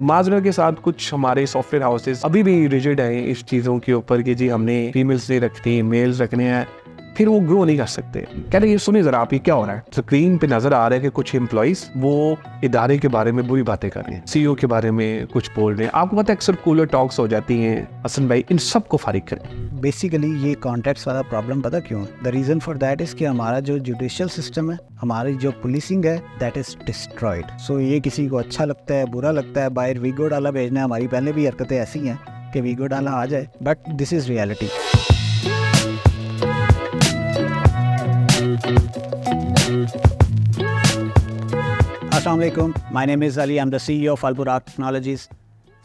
माजरा के साथ कुछ हमारे सॉफ्टवेयर हाउसेस अभी भी रिजिड हैं इस चीज़ों के ऊपर कि जी हमने फीमेल्स नहीं रखती, मेल्स रखने हैं, फिर वो ग्रो नहीं कर सकते। कह रहे ये सुनिए ज़रा आप, ये क्या हो रहा है? स्क्रीन पे नज़र आ रहा है कि कुछ एम्प्लॉइज़ वो इदारे के बारे में बुरी बातें कर रहे हैं, सीईओ के बारे में कुछ बोल रहे हैं। आपको पता है अक्सर कूलर टॉक्स हो जाती हैं। हसन भाई, इन सब को फारिग करें। बेसिकली ये कॉन्टेक्स्ट वाला प्रॉब्लम पता क्यों है? The reason for that is कि हमारा जो जुडिशियल सिस्टम है, हमारी जो पुलिसिंग है, दैट इज़ डिस्ट्रॉयड। सो ये किसी को अच्छा लगता है, बुरा लगता है, बाहर वीगो डाला भेजना है। हमारी पहले भी हरकतें ऐसी हैं कि वीगो डाला आ जाए, बट दिस इज़ रियलिटी। अस्सलाम वालेकुम, my name is Ali, I am the CEO of Al Buraq technologies.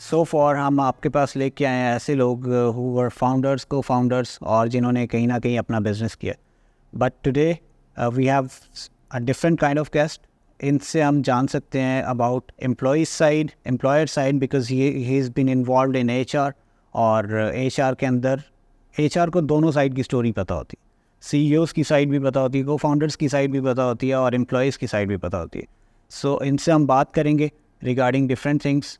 So for हम आपके पास लेके आए हैं ऐसे लोग who were founders, cofounders और जिन्होंने कहीं ना कहीं अपना बिजनेस किया। But today we have a different kind of guest. इनसे हम जान सकते हैं about employ side, employer side, because he is been involve in HR. और एचआर के अंदर एचआर को दोनों साइड की स्टोरी पता होती है। सीईओज़ की साइड भी पता होती है, को फाउंडर्स की साइड भी पता होती है, और एम्प्लॉयज़ की साइड भी पता होती है। सो इनसे हम बात करेंगे regarding different things.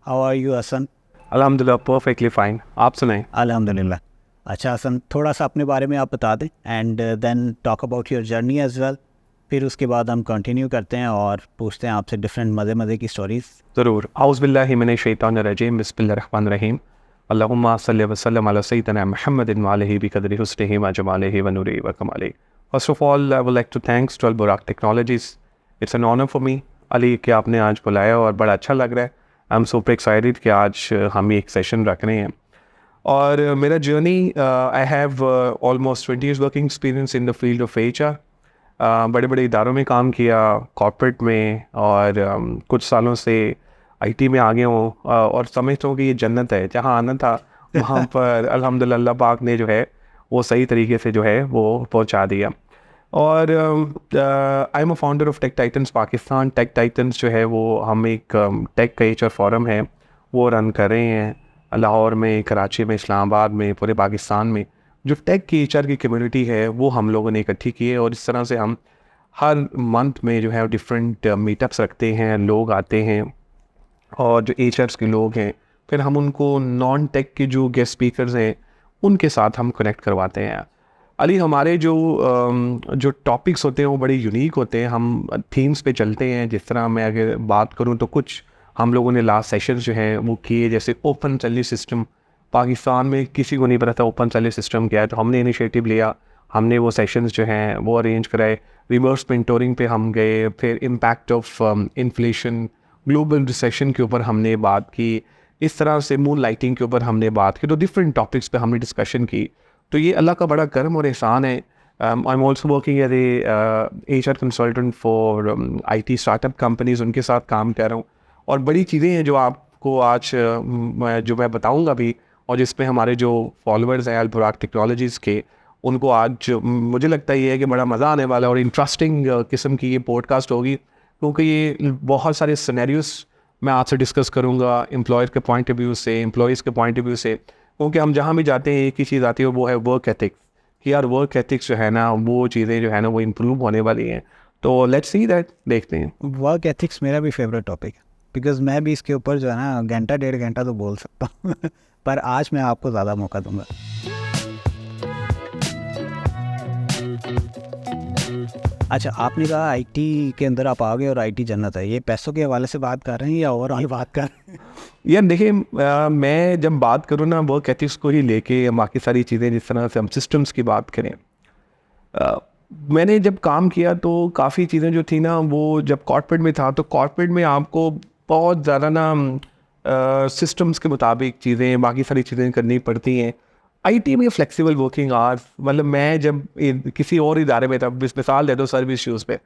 How are you Hasan? अल्हम्दुलिल्लाह परफेक्टली फाइन। आप सुनाएं। अल्हम्दुलिल्लाह। अच्छा हसन, थोड़ा सा अपने बारे में आप बता दें and then talk about your journey as well. फिर उसके बाद हम कंटिन्यू करते हैं और पूछते हैं आपसे डिफरेंट मज़े की स्टोरीज़। ज़रूर। औज़ु बिल्लाहि मिनश शैतानिर रजीम, बिस्मिल्लाहिर रहमानिर रहीम। अल्लाहुम्मा सल्लि व सल्लिम अला सय्यिदिना मुहम्मदिन व आलिहि बिक़द्रि हुस्निहि व जमालिहि व नूरिहि व कमालिहि। First of all I would like to thanks to Al Buraq technologies. It's an honour for me Ali कि आपने आज बुलाया और बड़ा अच्छा लग रहा है। आई एम सुपर एक्साइटेड कि आज हम एक सेशन रख रहे हैं। और मेरा journey, I have almost 20 years working experience in the field of HR. बड़े बड़े इदारों में काम किया, कॉर्पोरेट में, और कुछ सालों से आईटी में आ गया हूँ। और समझता हूँ कि ये जन्नत है, जहाँ आना था वहाँ पर अल्हम्दुलिल्लाह अल्लाह पाक ने जो है वो सही तरीके से जो है वो पहुँचा दिया। और I am a founder of Tech Titans Pakistan. Tech Titans जो है वो हम एक टेक का एचआर फोरम है वो रन कर रहे हैं लाहौर में, कराची में, इस्लामाबाद में, पूरे पाकिस्तान में। जो टेक की एचआर की कम्युनिटी है वो हम लोगों ने इकट्ठी की है, और इस तरह से हम हर मंथ में जो है डिफरेंट मीटअप्स रखते हैं। लोग आते हैं और जो एचआर्स के लोग हैं, फिर हम उनको नॉन टेक के जो गेस्ट स्पीकर्स हैं उनके साथ हम कनेक्ट करवाते हैं। अली, हमारे जो टॉपिक्स होते हैं वो बड़े यूनिक होते हैं। हम थीम्स पे चलते हैं। जिस तरह मैं अगर बात करूं तो कुछ हम लोगों ने लास्ट सेशंस जो हैं वो किए, जैसे ओपन सैलरी सिस्टम। पाकिस्तान में किसी को नहीं पता था ओपन सैलरी सिस्टम क्या है, तो हमने इनिशिएटिव लिया, हमने वो सेशंस जो हैं वो अरेंज कराए। रिवर्स मेंटोरिंग पे हम गए, फिर impact of inflation, global recession के ऊपर हमने बात की। इस तरह से मून लाइटिंग के ऊपर हमने बात की। तो डिफरेंट टॉपिक्स पे हमने डिस्कशन की। तो ये अल्लाह का बड़ा करम और एहसान है। I am also working as a HR consultant for IT startup companies, उनके साथ काम कर रहा हूँ। और बड़ी चीज़ें हैं जो आपको आज जो मैं बताऊँगा भी, और जिस पे हमारे जो फॉलोअर्स हैं अल-बुराक टेक्नोलॉजीज़ के, उनको आज मुझे लगता है ये है कि बड़ा मज़ा आने वाला है और इंटरेस्टिंग किस्म की ये पॉडकास्ट होगी, क्योंकि ये बहुत सारे सिनेरियोस मैं आपसे डिस्कस करूँगा एम्प्लॉयर के पॉइंट ऑफ व्यू से, एम्प्लॉयज़ के पॉइंट ऑफ व्यू से। क्योंकि हम जहाँ भी जाते हैं एक ही चीज़ आती है, वो है वर्क एथिक्स। कि यार वर्क एथिक्स जो है ना, वो चीज़ें जो है ना वो इम्प्रूव होने वाली हैं। तो लेट्स सी दैट, देखते हैं। वर्क एथिक्स मेरा भी फेवरेट टॉपिक है, बिकॉज मैं भी इसके ऊपर जो है ना घंटा 1.5 घंटा तो बोल सकता हूँ पर आज मैं आपको ज़्यादा मौका दूंगा। अच्छा, आपने कहा आईटी के अंदर आप आ गए और आईटी जन्नत है, ये पैसों के हवाले से बात कर रहे हैं या ओवरऑल बात कर रहे हैं? यार देखिए, मैं जब बात करूँ ना वर्क एथिक्स को ही लेके, या बाकी सारी चीज़ें जिस तरह से हम सिस्टम्स की बात करें, मैंने जब काम किया तो काफ़ी चीज़ें जो थी ना, वो जब कॉर्पोरेट में था तो कॉर्पोरेट में आपको बहुत ज़्यादा ना सिस्टम्स के मुताबिक चीज़ें, बाकी सारी चीज़ें करनी पड़ती हैं। आईटी में फ्लेक्सिबल वर्किंग आवर्स, मतलब मैं जब किसी और इदारे में था, मिसाल दे दो सर्विस इश्यूज़ पे,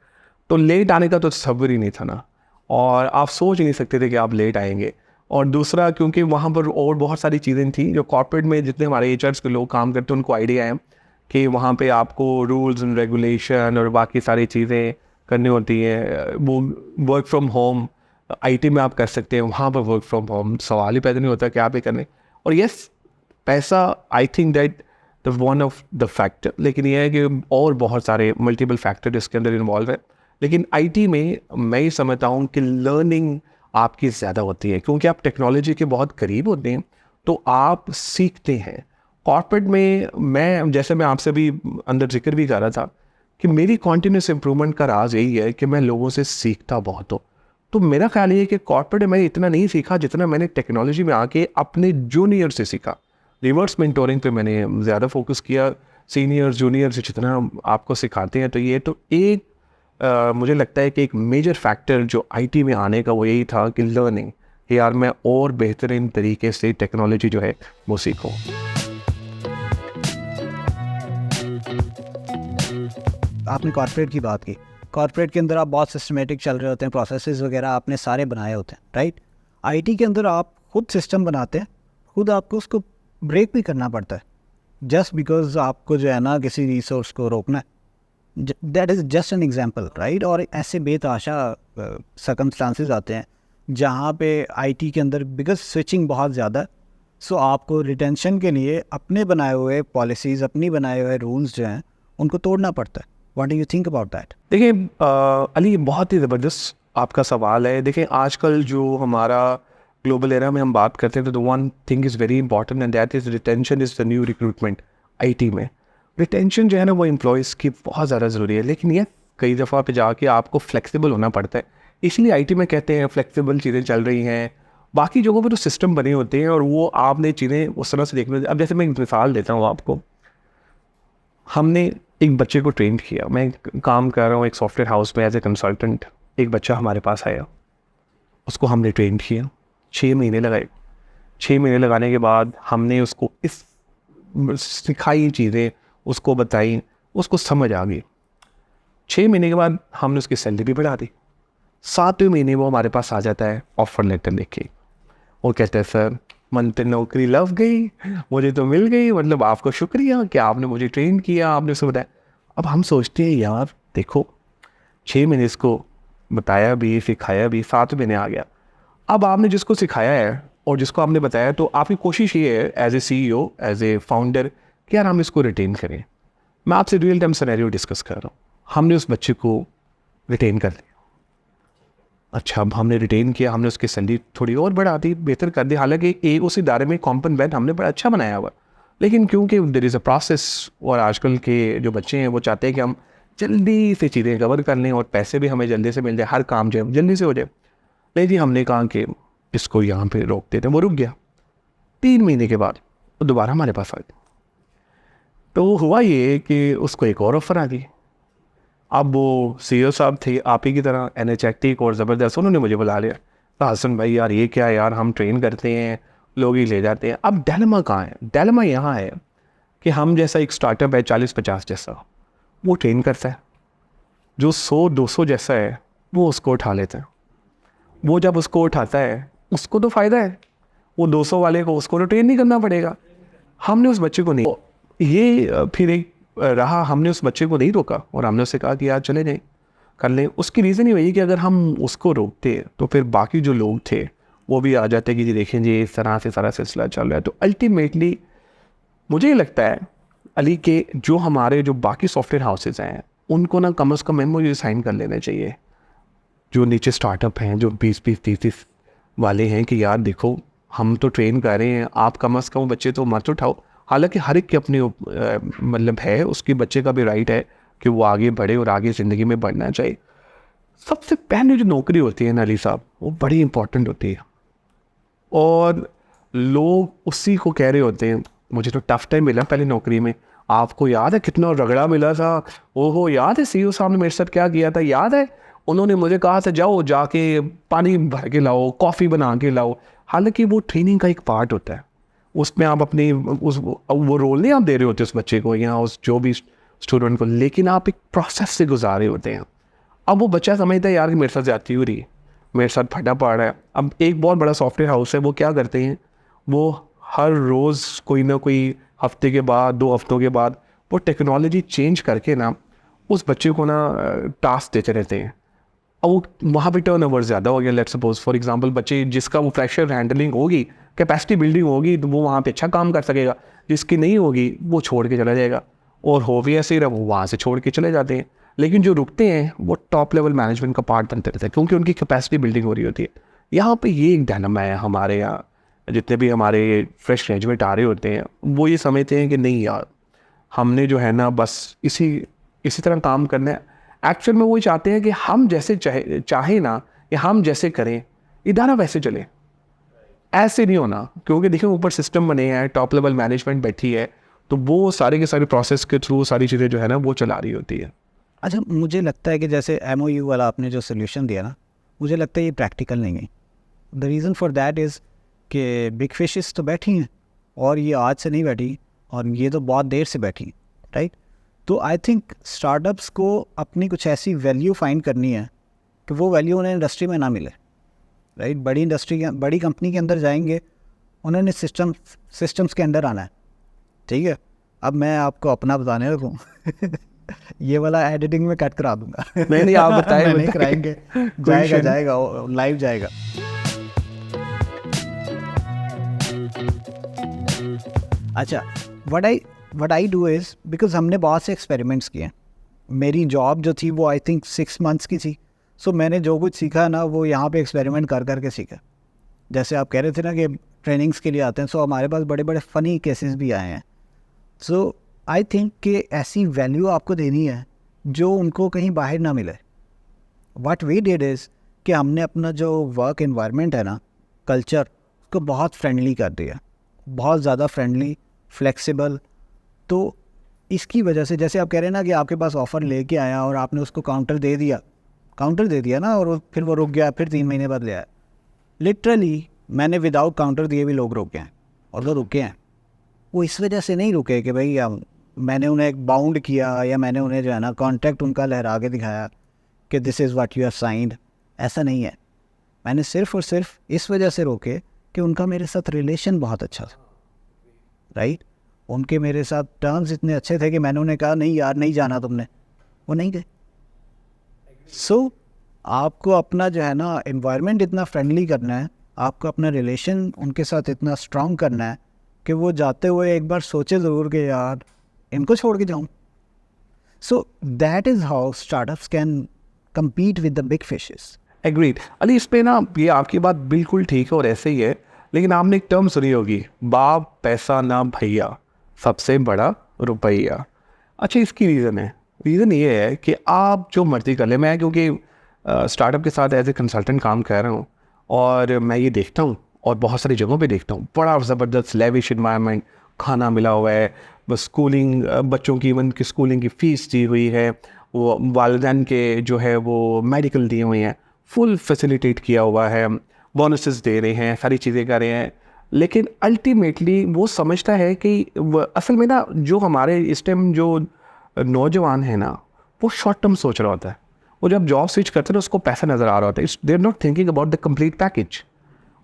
तो लेट आने का तो तसव्वुर ही नहीं था ना, और आप सोच ही नहीं सकते थे कि आप लेट आएंगे। और दूसरा, क्योंकि वहाँ पर और बहुत सारी चीज़ें थी जो कॉर्पोरेट में जितने हमारे एचआर्स के लोग काम करते हैं उनको आइडिया है कि वहाँ पे आपको रूल्स एंड रेगुलेशन और बाकी सारी चीज़ें करनी होती हैं। वो वर्क फ्रॉम होम आईटी में आप कर सकते हैं, वहाँ पर वर्क फ्रॉम होम सवाल ही पैदा नहीं होता कि आप ये करने। और यस, पैसा आई think that the one of the factor, लेकिन ये है कि और बहुत सारे मल्टीपल फैक्टर इसके अंदर इन्वॉल्व है। लेकिन आईटी में मैं ये समझता हूँ कि लर्निंग आपकी ज़्यादा होती है, क्योंकि आप टेक्नोलॉजी के बहुत करीब होते हैं, तो आप सीखते हैं। कॉर्पोरेट में मैं आपसे भी अंदर जिक्र भी कर रहा था कि मेरी कॉन्टीन्यूस इम्प्रूवमेंट का राज यही है कि मैं लोगों से सीखता बहुत हूँ। तो मेरा ख्याल ये है कि कॉर्पोरेट में मैंने इतना नहीं सीखा जितना मैंने टेक्नोलॉजी में आके अपने जूनियर से सीखा। रिवर्स मेंटोरिंग पे मैंने ज़्यादा फोकस किया, सीनियर जूनियर से जितना आपको सिखाते हैं। तो ये तो एक मुझे लगता है कि एक मेजर फैक्टर जो आईटी में आने का वो यही था कि लर्निंग, कि यार मैं और बेहतरीन तरीके से टेक्नोलॉजी जो है वो सीखूं। आपने कॉर्पोरेट की बात की, कॉर्पोरेट के अंदर आप बहुत सिस्टमेटिक चल रहे होते हैं, प्रोसेसेस वगैरह आपने सारे बनाए होते हैं, राइट। आईटी के अंदर आप खुद सिस्टम बनाते हैं, खुद आपको उसको ब्रेक भी करना पड़ता है, जस्ट बिकॉज आपको जो है ना किसी रिसोर्स को रोकना है। That is just an example, right. और ऐसे बेतहाशा सर्कमस्टांसेस आते हैं जहाँ पे आईटी के अंदर बिकॉज स्विचिंग बहुत ज़्यादा है, सो आपको रिटेंशन के लिए अपने बनाए हुए पॉलिसीज़, अपनी बनाए हुए रूल्स जो हैं उनको तोड़ना पड़ता है। What do you think about that? देखिए अली, बहुत ही ज़बरदस्त आपका सवाल है। देखिए आजकल जो हमारा ग्लोबल एरा में हम बात करते हैं, तो the one thing is very important and that is retention is the new recruitment. IT में रिटेंशन जो है ना वो एम्प्लॉयज़ की बहुत ज़्यादा ज़रूरी है, लेकिन ये कई दफ़ा पे जाके आपको फ्लेक्सिबल होना पड़ता है। इसलिए आईटी में कहते हैं फ्लेक्सिबल चीज़ें चल रही हैं। बाकी जगहों पर तो सिस्टम बने होते हैं और वो आपने चीज़ें उस तरह से देखना। अब जैसे मैं एक मिसाल देता हूँ आपको, हमने एक बच्चे को ट्रेन किया। मैं काम कर रहा हूँ एक सॉफ्टवेयर हाउस में एज ए कंसल्टेंट। एक बच्चा हमारे पास आया, उसको हमने ट्रेन किया, 6 महीने लगाए। 6 महीने लगाने के बाद हमने उसको इस सिखाई चीज़ें, उसको बताई, उसको समझ आ गई। 6 महीने के बाद हमने उसकी सैलरी भी बढ़ा दी। 7वें महीने वो हमारे पास आ जाता है ऑफर लेटर लिख के। वो कहता है सर मन तो नौकरी लग गई, मुझे तो मिल गई, मतलब आपको शुक्रिया कि आपने मुझे ट्रेन किया, आपने उसको बताया। अब हम सोचते हैं यार देखो 6 महीने इसको बताया भी, सिखाया भी, 7 महीने आ गया। अब आपने जिसको सिखाया है और जिसको आपने बताया, तो आपकी कोशिश ये है as a CEO, as a founder, कि यार हम इसको रिटेन करें। मैं आपसे रियल टाइम सिनेरियो डिस्कस कर रहा हूँ। हमने उस बच्चे को रिटेन कर लिया। अच्छा, अब हमने रिटेन किया, हमने उसकी सैलरी थोड़ी और बढ़ा दी, बेहतर कर दी। हालांकि एक उस इदारे में कॉम्पन बैंड हमने बड़ा अच्छा बनाया हुआ, लेकिन क्योंकि देयर इज़ अ प्रोसेस और आजकल के जो बच्चे हैं वो चाहते हैं कि हम जल्दी से चीज़ें कवर कर लें और पैसे भी हमें जल्दी से मिल जाए, हर काम जो है जल्दी से हो जाए। नहीं जी, हमने कहा कि इसको यहाँ पे रोक देते हैं। वो रुक गया। 3 महीने के बाद वो दोबारा हमारे पास आ गया। तो हुआ ये कि उसको एक और ऑफ़र आ गई। अब वो CEO साहब थे आप ही की तरह, एनर्जेटिक और ज़बरदस्त। उन्होंने मुझे बुला लिया, तो हसन भाई यार ये क्या है यार, हम ट्रेन करते हैं, लोग ही ले जाते हैं। अब डायलेमा कहाँ है? डायलेमा यहाँ है कि हम जैसा एक स्टार्टअप है 40-50 जैसा, वो ट्रेन करता है। जो 100-200 जैसा है वो उसको उठा लेता है। वो जब उसको उठाता है उसको तो फ़ायदा है, वो 200 वाले को उसको तो ट्रेन नहीं करना पड़ेगा। हमने उस बच्चे को नहीं, ये फिर एक रहा, हमने उस बच्चे को नहीं रोका और हमने उससे कहा कि यार चले जाएं, कर लें। उसकी रीज़न ही वही कि अगर हम उसको रोकते तो फिर बाकी जो लोग थे वो भी आ जाते कि जी देखें जी इस तरह से सारा सिलसिला चल रहा है। तो अल्टीमेटली मुझे ये लगता है अली के जो हमारे जो बाकी सॉफ्टवेयर हाउसेज हैं उनको ना कम से कम MOU साइन कर लेने चाहिए। जो नीचे स्टार्टअप हैं जो 20-30 वाले हैं कि यार देखो हम तो ट्रेन कर रहे हैं, आप कम से कम बच्चे तो मत उठाओ। हालांकि हर एक के अपने मतलब है, उसके बच्चे का भी राइट है कि वो आगे बढ़े और आगे ज़िंदगी में बढ़ना चाहिए। सबसे पहले जो नौकरी होती है ना अली साहब, वो बड़ी इंपॉर्टेंट होती है और लोग उसी को कह रहे होते हैं। मुझे तो टफ टाइम मिला पहले नौकरी में। आपको याद है कितना रगड़ा मिला था? ओहो, याद है CEO साहब ने मेरे साथ क्या किया था? याद है उन्होंने मुझे कहा था जाओ जाके पानी भर के लाओ, कॉफ़ी बना के लाओ। हालांकि वो ट्रेनिंग का एक पार्ट होता है, उसमें आप अपनी वो रोल नहीं आप दे रहे होते उस बच्चे को या उस जो भी स्टूडेंट को, लेकिन आप एक प्रोसेस से गुजार रहे होते हैं। अब वो बच्चा समझता है यार कि मेरे साथ ज़्यादती हो रही है, मेरे साथ फटा पड़ रहा है। अब एक बहुत बड़ा सॉफ्टवेयर हाउस है, वो क्या करते हैं, वो हर रोज़ कोई ना कोई हफ्ते के बाद 2 हफ्तों के बाद वो टेक्नोलॉजी चेंज करके ना उस बच्चे को ना टास्क देते रहते हैं। अब वो वहाँ पे टर्नओवर ज़्यादा हो गया। लेट्स सपोज फॉर एग्जांपल बच्चे जिसका वो फ्रेशर हैंडलिंग होगी, कैपेसिटी बिल्डिंग होगी, तो वो वहाँ पे अच्छा काम कर सकेगा। जिसकी नहीं होगी वो छोड़ के चला जाएगा, और हो भी ऐसे ही रहा, वो वहाँ से छोड़ के चले जाते हैं। लेकिन जो रुकते हैं वो टॉप लेवल मैनेजमेंट का पार्ट बनते रहते हैं क्योंकि उनकी कैपेसिटी बिल्डिंग हो रही होती है। यहाँ पे ये एक डायनामा है हमारे यहाँ, जितने भी हमारे फ्रेश ग्रेजुएट आ रहे होते हैं वो ये समझते हैं कि नहीं यार हमने जो है ना बस इसी तरह काम करना है। एक्चुअल में वो चाहते हैं कि हम जैसे चाहे ना या हम जैसे करें इदारा वैसे चले, ऐसे नहीं होना। क्योंकि देखिए ऊपर सिस्टम बने हैं, टॉप लेवल मैनेजमेंट बैठी है, तो वो सारे के सारे प्रोसेस के थ्रू सारी चीज़ें जो है ना वो चला रही होती है। अच्छा, मुझे लगता है कि जैसे MOU वाला आपने जो सोल्यूशन दिया ना, मुझे लगता है ये प्रैक्टिकल नहीं है। The reason for that is कि बिग फिशेस तो बैठी हैं और ये आज से नहीं बैठी, और ये तो बहुत देर से बैठी, राइट। तो आई थिंक स्टार्टअप्स को अपनी कुछ ऐसी वैल्यू फाइंड करनी है कि वो वैल्यू उन्हें इंडस्ट्री में ना मिले, राइट। बड़ी कंपनी के अंदर जाएंगे, उन्होंने सिस्टम्स के अंदर आना है, ठीक है। अब मैं आपको अपना बताने लगूँ ये वाला एडिटिंग में कट करा दूंगा। नहीं आप बताएं, नहीं कराएंगे, जाएगा लाइव जाएगा। अच्छा, what I do is, because हमने बहुत से एक्सपेरिमेंट्स किए। मेरी जॉब जो थी वो आई थिंक 6 मंथ्स की थी, सो मैंने जो कुछ सीखा ना वो यहाँ पे एक्सपेरिमेंट कर करके सीखा। जैसे आप कह रहे थे ना कि ट्रेनिंग्स के लिए आते हैं, सो हमारे पास बड़े बड़े फ़नी केसेस भी आए हैं। सो आई थिंक कि ऐसी वैल्यू आपको देनी है जो उनको कहीं बाहर ना मिले। व्हाट वी डिड इज़ कि हमने अपना जो वर्क एनवायरनमेंट है ना, कल्चर, उसको बहुत फ्रेंडली कर दिया, बहुत ज़्यादा फ्रेंडली, फ्लेक्सिबल। तो इसकी वजह से जैसे आप कह रहे हैं ना कि आपके पास ऑफ़र लेके आया और आपने उसको काउंटर दे दिया ना, और फिर वो रुक गया, फिर 3 महीने बाद ले आया। लिटरली मैंने विदाउट काउंटर दिए भी लोग रुक गए हैं, और वो रुके हैं। वो इस वजह से नहीं रुके कि भाई मैंने उन्हें एक बाउंड किया या मैंने उन्हें जो है ना कॉन्ट्रैक्ट उनका लहरा के दिखाया कि this is what you have signed. ऐसा नहीं है। मैंने सिर्फ़ और सिर्फ इस वजह से रोके कि उनका मेरे साथ रिलेशन बहुत अच्छा था, राइट। उनके मेरे साथ टर्म्स इतने अच्छे थे कि मैंने उन्हें कहा नहीं यार नहीं जाना तुमने, वो नहीं गए। सो आपको अपना जो है ना एनवायरनमेंट इतना फ्रेंडली करना है, आपको अपना रिलेशन उनके साथ इतना स्ट्रॉन्ग करना है कि वो जाते हुए एक बार सोचे ज़रूर कि यार इनको छोड़ के जाऊँ। So that is how startups can compete with the big fishes. Agreed. Ali इस पे ना ये आपकी बात बिल्कुल ठीक है और ऐसे ही है, लेकिन आपने एक टर्म सुनी होगी, बाप पैसा ना भैया, सबसे बड़ा रुपया। अच्छा, इसकी रीज़न ये है कि आप जो मर्जी कर ले। मैं क्योंकि स्टार्टअप के साथ एज ए कंसल्टेंट काम कर रहा हूँ और मैं ये देखता हूँ और बहुत सारी जगहों पे देखता हूँ, बड़ा ज़बरदस्त लेविश इन्वायरमेंट, खाना मिला हुआ है, बस स्कूलिंग, बच्चों की इवन की स्कूलिंग की फ़ीस दी हुई है, वो वालिदैन के जो है वो मेडिकल दिए हुए हैं, फुल फैसिलिटेट किया हुआ है, बोनसेस दे रहे हैं, सारी चीज़ें कर रहे हैं। लेकिन अल्टीमेटली वो समझता है कि असल में ना जो हमारे इस टाइम जो नौजवान है ना वो शॉर्ट टर्म सोच रहा होता है। वो जब जॉब स्विच करते हैं ना उसको पैसा नज़र आ रहा होता है, they are not thinking about the complete package.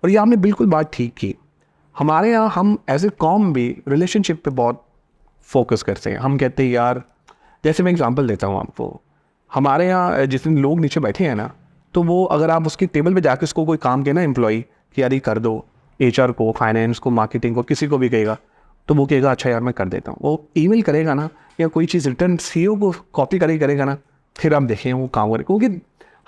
और ये आपने बिल्कुल बात ठीक की। हमारे यहाँ हम एज ए कॉम भी रिलेशनशिप पे बहुत फोकस करते हैं। हम कहते हैं यार, जैसे मैं एग्जांपल देता हूँ आपको, हमारे यहाँ जितने लोग नीचे बैठे हैं ना, तो वो अगर आप उसकी टेबल पे जाकर उसको कोई काम के ना एम्प्लॉई कि यार ये कर दो, HR को, फाइनेंस को, मार्केटिंग को, किसी को भी कहेगा, तो वो कहेगा अच्छा यार मैं कर देता हूँ। वो ईमेल करेगा ना या कोई चीज़ रिटर्न CEO को कॉपी करेगा ना, फिर आप देखें वो काम करे। क्योंकि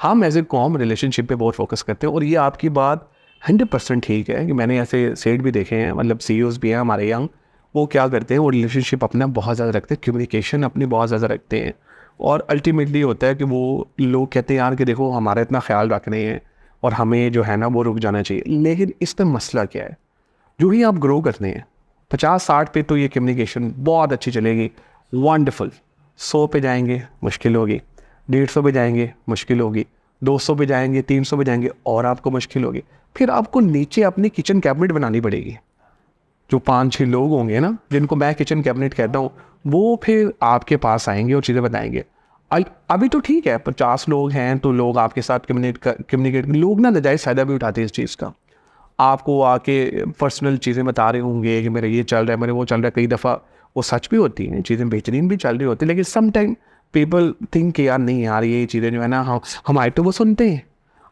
हम एज ए कॉम रिलेशनशिप पे बहुत फोकस करते हैं। और ये आपकी बात 100% ठीक है कि मैंने ऐसे सेट भी देखे हैं, मतलब CEOs भी हैं हमारे यहाँ, वो क्या करते हैं, वो रिलेशनशिप अपना बहुत ज़्यादा रखते हैं, कम्युनिकेशन अपनी बहुत ज़्यादा रखते हैं। और अल्टीमेटली होता है कि वो लोग कहते हैं यार कि देखो हमारा इतना ख्याल रख रहे हैं और हमें जो है ना वो रुक जाना चाहिए। लेकिन इस पर मसला क्या है, जो ही आप ग्रो करते हैं 50-60 पे तो ये कम्युनिकेशन बहुत अच्छी चलेगी, वंडरफुल। 100 पे जाएंगे मुश्किल होगी, 150 पे जाएंगे मुश्किल होगी, 200 पे जाएंगे, 300 पे जाएंगे और आपको मुश्किल होगी। फिर आपको नीचे अपनी किचन कैबिनेट बनानी पड़ेगी। जो 5-6 लोग होंगे ना, जिनको मैं किचन कैबिनेट कहता हूँ, वो फिर आपके पास आएंगे और चीज़ें बताएंगे। अभी तो ठीक है 50 लोग हैं तो लोग आपके साथ कम्युनिकेट लोग ना नजायज़ फ़ायदा भी उठाते हैं इस चीज़ का। आपको आके पर्सनल चीज़ें बता रहे होंगे कि मेरा ये चल रहा है, मेरे वो चल रहा है। कई दफ़ा वो सच भी होती हैं, चीज़ें बेहतरीन भी चल रही होती है, लेकिन सम टाइम पीपल थिंक कि यार नहीं यार ये चीज़ें जो है ना हमारे तो वो सुनते हैं,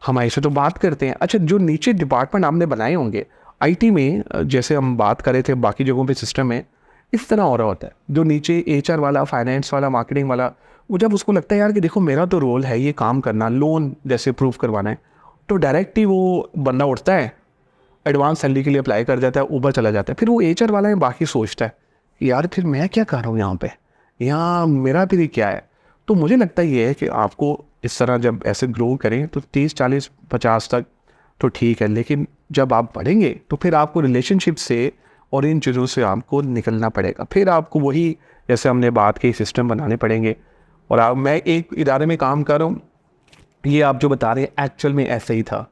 हमारे से तो बात करते हैं। अच्छा, जो नीचे डिपार्टमेंट आपने बनाए होंगे IT में, जैसे हम बात कर रहे थे बाकी जगहों पे सिस्टम है, इस तरह हो रहा होता है। जो नीचे HR वाला, फाइनेंस वाला, मार्केटिंग वाला, वो जब उसको लगता है यार कि देखो मेरा तो रोल है ये काम करना, लोन जैसे अप्रूव करवाना है, तो डायरेक्ट ही वो बंदा उठता है, एडवांस सैलरी के लिए अप्लाई कर जाता है, ऊपर चला जाता है। फिर वो HR वाला है बाकी सोचता है यार फिर मैं क्या कर रहा हूँ यहाँ पे, यहाँ मेरा फिर क्या है। तो मुझे लगता ये है कि आपको इस तरह जब ऐसे ग्रो करें तो 30, 40, 50 तक तो ठीक है, लेकिन जब आप बढ़ेंगे तो फिर आपको रिलेशनशिप से और इन चीज़ों से आपको निकलना पड़ेगा। फिर आपको वही जैसे हमने बात की सिस्टम बनाने पड़ेंगे। और आप मैं एक इदारे में काम कर रहा हूँ, ये आप जो बता रहे हैं एक्चुअल में ऐसे ही था।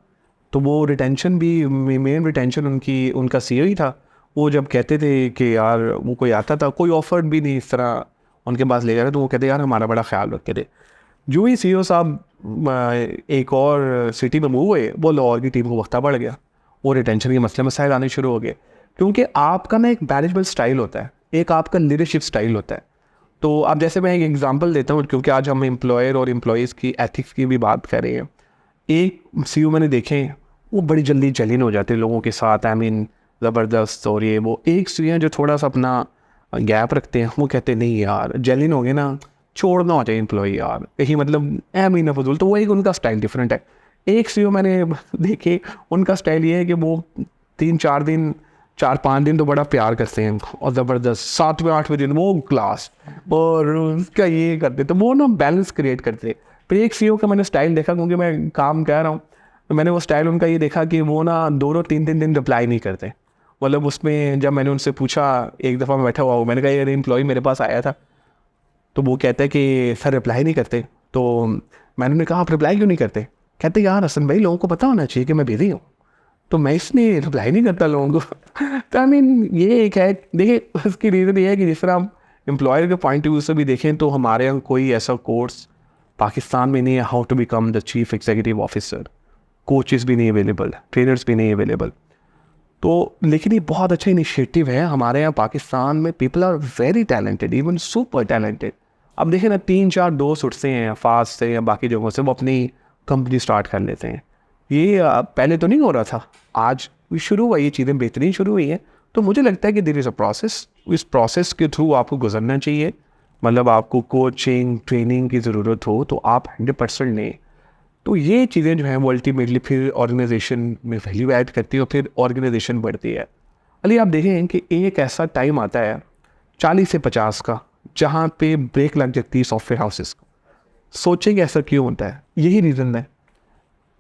तो वो रिटेंशन भी मेन रिटेंशन उनका CEO ही था। वो जब कहते थे कि यार वो कोई आता था, कोई ऑफर भी नहीं इस तरह उनके पास ले जा रहे, तो वो कहते यार हमारा बड़ा ख्याल रखते थे। जो ही CEO साहब एक और सिटी में मूव हुए, वो लाहौर की टीम को वक्ता बढ़ गया, वो रिटेंशन के मसले मसाइल आने शुरू हो गए। क्योंकि आपका ना एक मैनेजमेंट स्टाइल होता है, एक आपका लीडरशिप स्टाइल होता है। तो अब जैसे मैं एक एग्जांपल देता हूँ, क्योंकि आज हम एम्प्लॉयर और एम्प्लॉयज़ की एथिक्स की भी बात कर रहे हैं। एक CEO मैंने देखे हैं, वो बड़ी जल्दी जलीन हो जाते हैं लोगों के साथ, आई मीन ज़बरदस्त। और ये वो एक CEO हैं जो थोड़ा सा अपना गैप रखते हैं, वो कहते हैं नहीं यार जलीन हो गए ना, छोड़ना हो जाए एम्प्लॉय यार, यही मतलब मीना फजूल। तो वो एक उनका स्टाइल डिफरेंट है। एक CEO मैंने देखे, उनका स्टाइल ये है कि वो 3-4 दिन 4-5 दिन तो बड़ा प्यार करते हैं और ज़बरदस्त, 7वें 8वें दिन वो क्लास और उसका ये करते, तो वो ना बैलेंस क्रिएट करते। फिर एक CEO का मैंने स्टाइल देखा, क्योंकि मैं काम कर रहा हूँ, तो मैंने वो स्टाइल उनका ये देखा कि वो ना 2-3 दिन रिप्लाई नहीं करते। मतलब उसमें जब मैंने उनसे पूछा, एक दफ़ा मैं बैठा हुआ हूँ, मैंने कहा यार एम्प्लॉय मेरे पास आया था, तो वो कहते हैं कि सर रिप्लाई नहीं करते। तो मैंने उन्हें कहा आप रिप्लाई क्यों नहीं करते? कहते यार हसन भाई लोगों को पता होना चाहिए कि मैं बिजी हूँ, तो मैं इसलिए रिप्लाई नहीं करता लोगों को। तो आई मीन ये एक है, देखिए उसकी रीज़न ये है कि जिस तरह हम एम्प्लॉयर के पॉइंट ऑफ व्यू से भी देखें तो हमारे यहाँ कोई ऐसा कोर्स पाकिस्तान में नहीं है, how to become the chief executive officer. Coaches भी नहीं अवेलेबल, ट्रेनर्स भी नहीं अवेलेबल। तो लेकिन ये बहुत अच्छा इनिशिएटिव है हमारे यहाँ पाकिस्तान में। People are very talented, even super talented. अब देखें ना 3-4 दोस्त उठते हैं फास्ट से या बाकी जगहों से, वो अपनी कंपनी स्टार्ट कर लेते हैं। ये पहले तो नहीं हो रहा था, आज शुरू हुआ, ये चीज़ें बेहतरीन शुरू हुई हैं। तो मुझे लगता है कि देयर इज़ अ प्रोसेस, इस प्रोसेस के थ्रू आपको गुजरना चाहिए। मतलब आपको कोचिंग ट्रेनिंग की ज़रूरत हो तो आप 100% लें। तो ये चीज़ें जो हैं वो अल्टीमेटली फिर ऑर्गेनाइजेशन में वैल्यू ऐड करती है और फिर ऑर्गेनाइजेशन बढ़ती है। अली आप देखें कि एक ऐसा टाइम आता है 40 से 50 का, जहाँ पे ब्रेक लग जाती है सॉफ्टवेयर हाउसेस को। सोचेंगे ऐसा क्यों होता है? यही रीज़न है,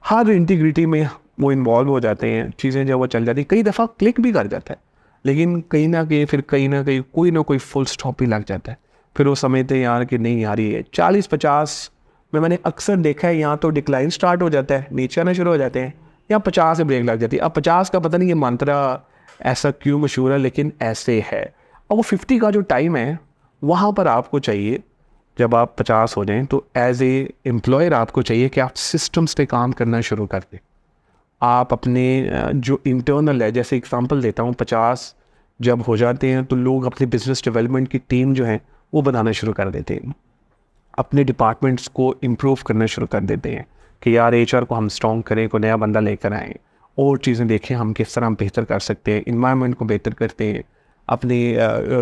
हर इंटीग्रिटी में वो इन्वॉल्व हो जाते हैं, चीज़ें जब वो चल जाती हैं, कई दफ़ा क्लिक भी कर जाता है, लेकिन कहीं ना कहीं कोई ना कोई फुल स्टॉप ही लग जाता है। फिर वो समझते हैं यार कि नहीं यार ये 40-50 में मैंने अक्सर देखा है, यहाँ तो डिक्लाइन स्टार्ट हो जाता है, नीचे आना शुरू हो जाते हैं, या 50 से ब्रेक लग जाती है। अब 50 का पता नहीं ये मंत्रा ऐसा क्यों मशहूर है, लेकिन ऐसे है। और वो 50 का जो टाइम है वहाँ पर आपको चाहिए, जब आप 50 हो जाएं तो एज ए एम्प्लॉयर आपको चाहिए कि आप सिस्टम्स पे काम करना शुरू कर दें। आप अपने जो इंटरनल है, जैसे एग्जांपल देता हूँ, 50 जब हो जाते हैं तो लोग अपने बिजनेस डेवलपमेंट की टीम जो है वो बनाना शुरू कर देते हैं, अपने डिपार्टमेंट्स को इम्प्रूव करना शुरू कर देते हैं कि यार HR को हम स्ट्रॉन्ग करें, कोई नया बंदा लेकर आएँ और चीज़ें देखें हम किस तरह बेहतर कर सकते हैं, इन्वायरमेंट को बेहतर करते हैं, अपने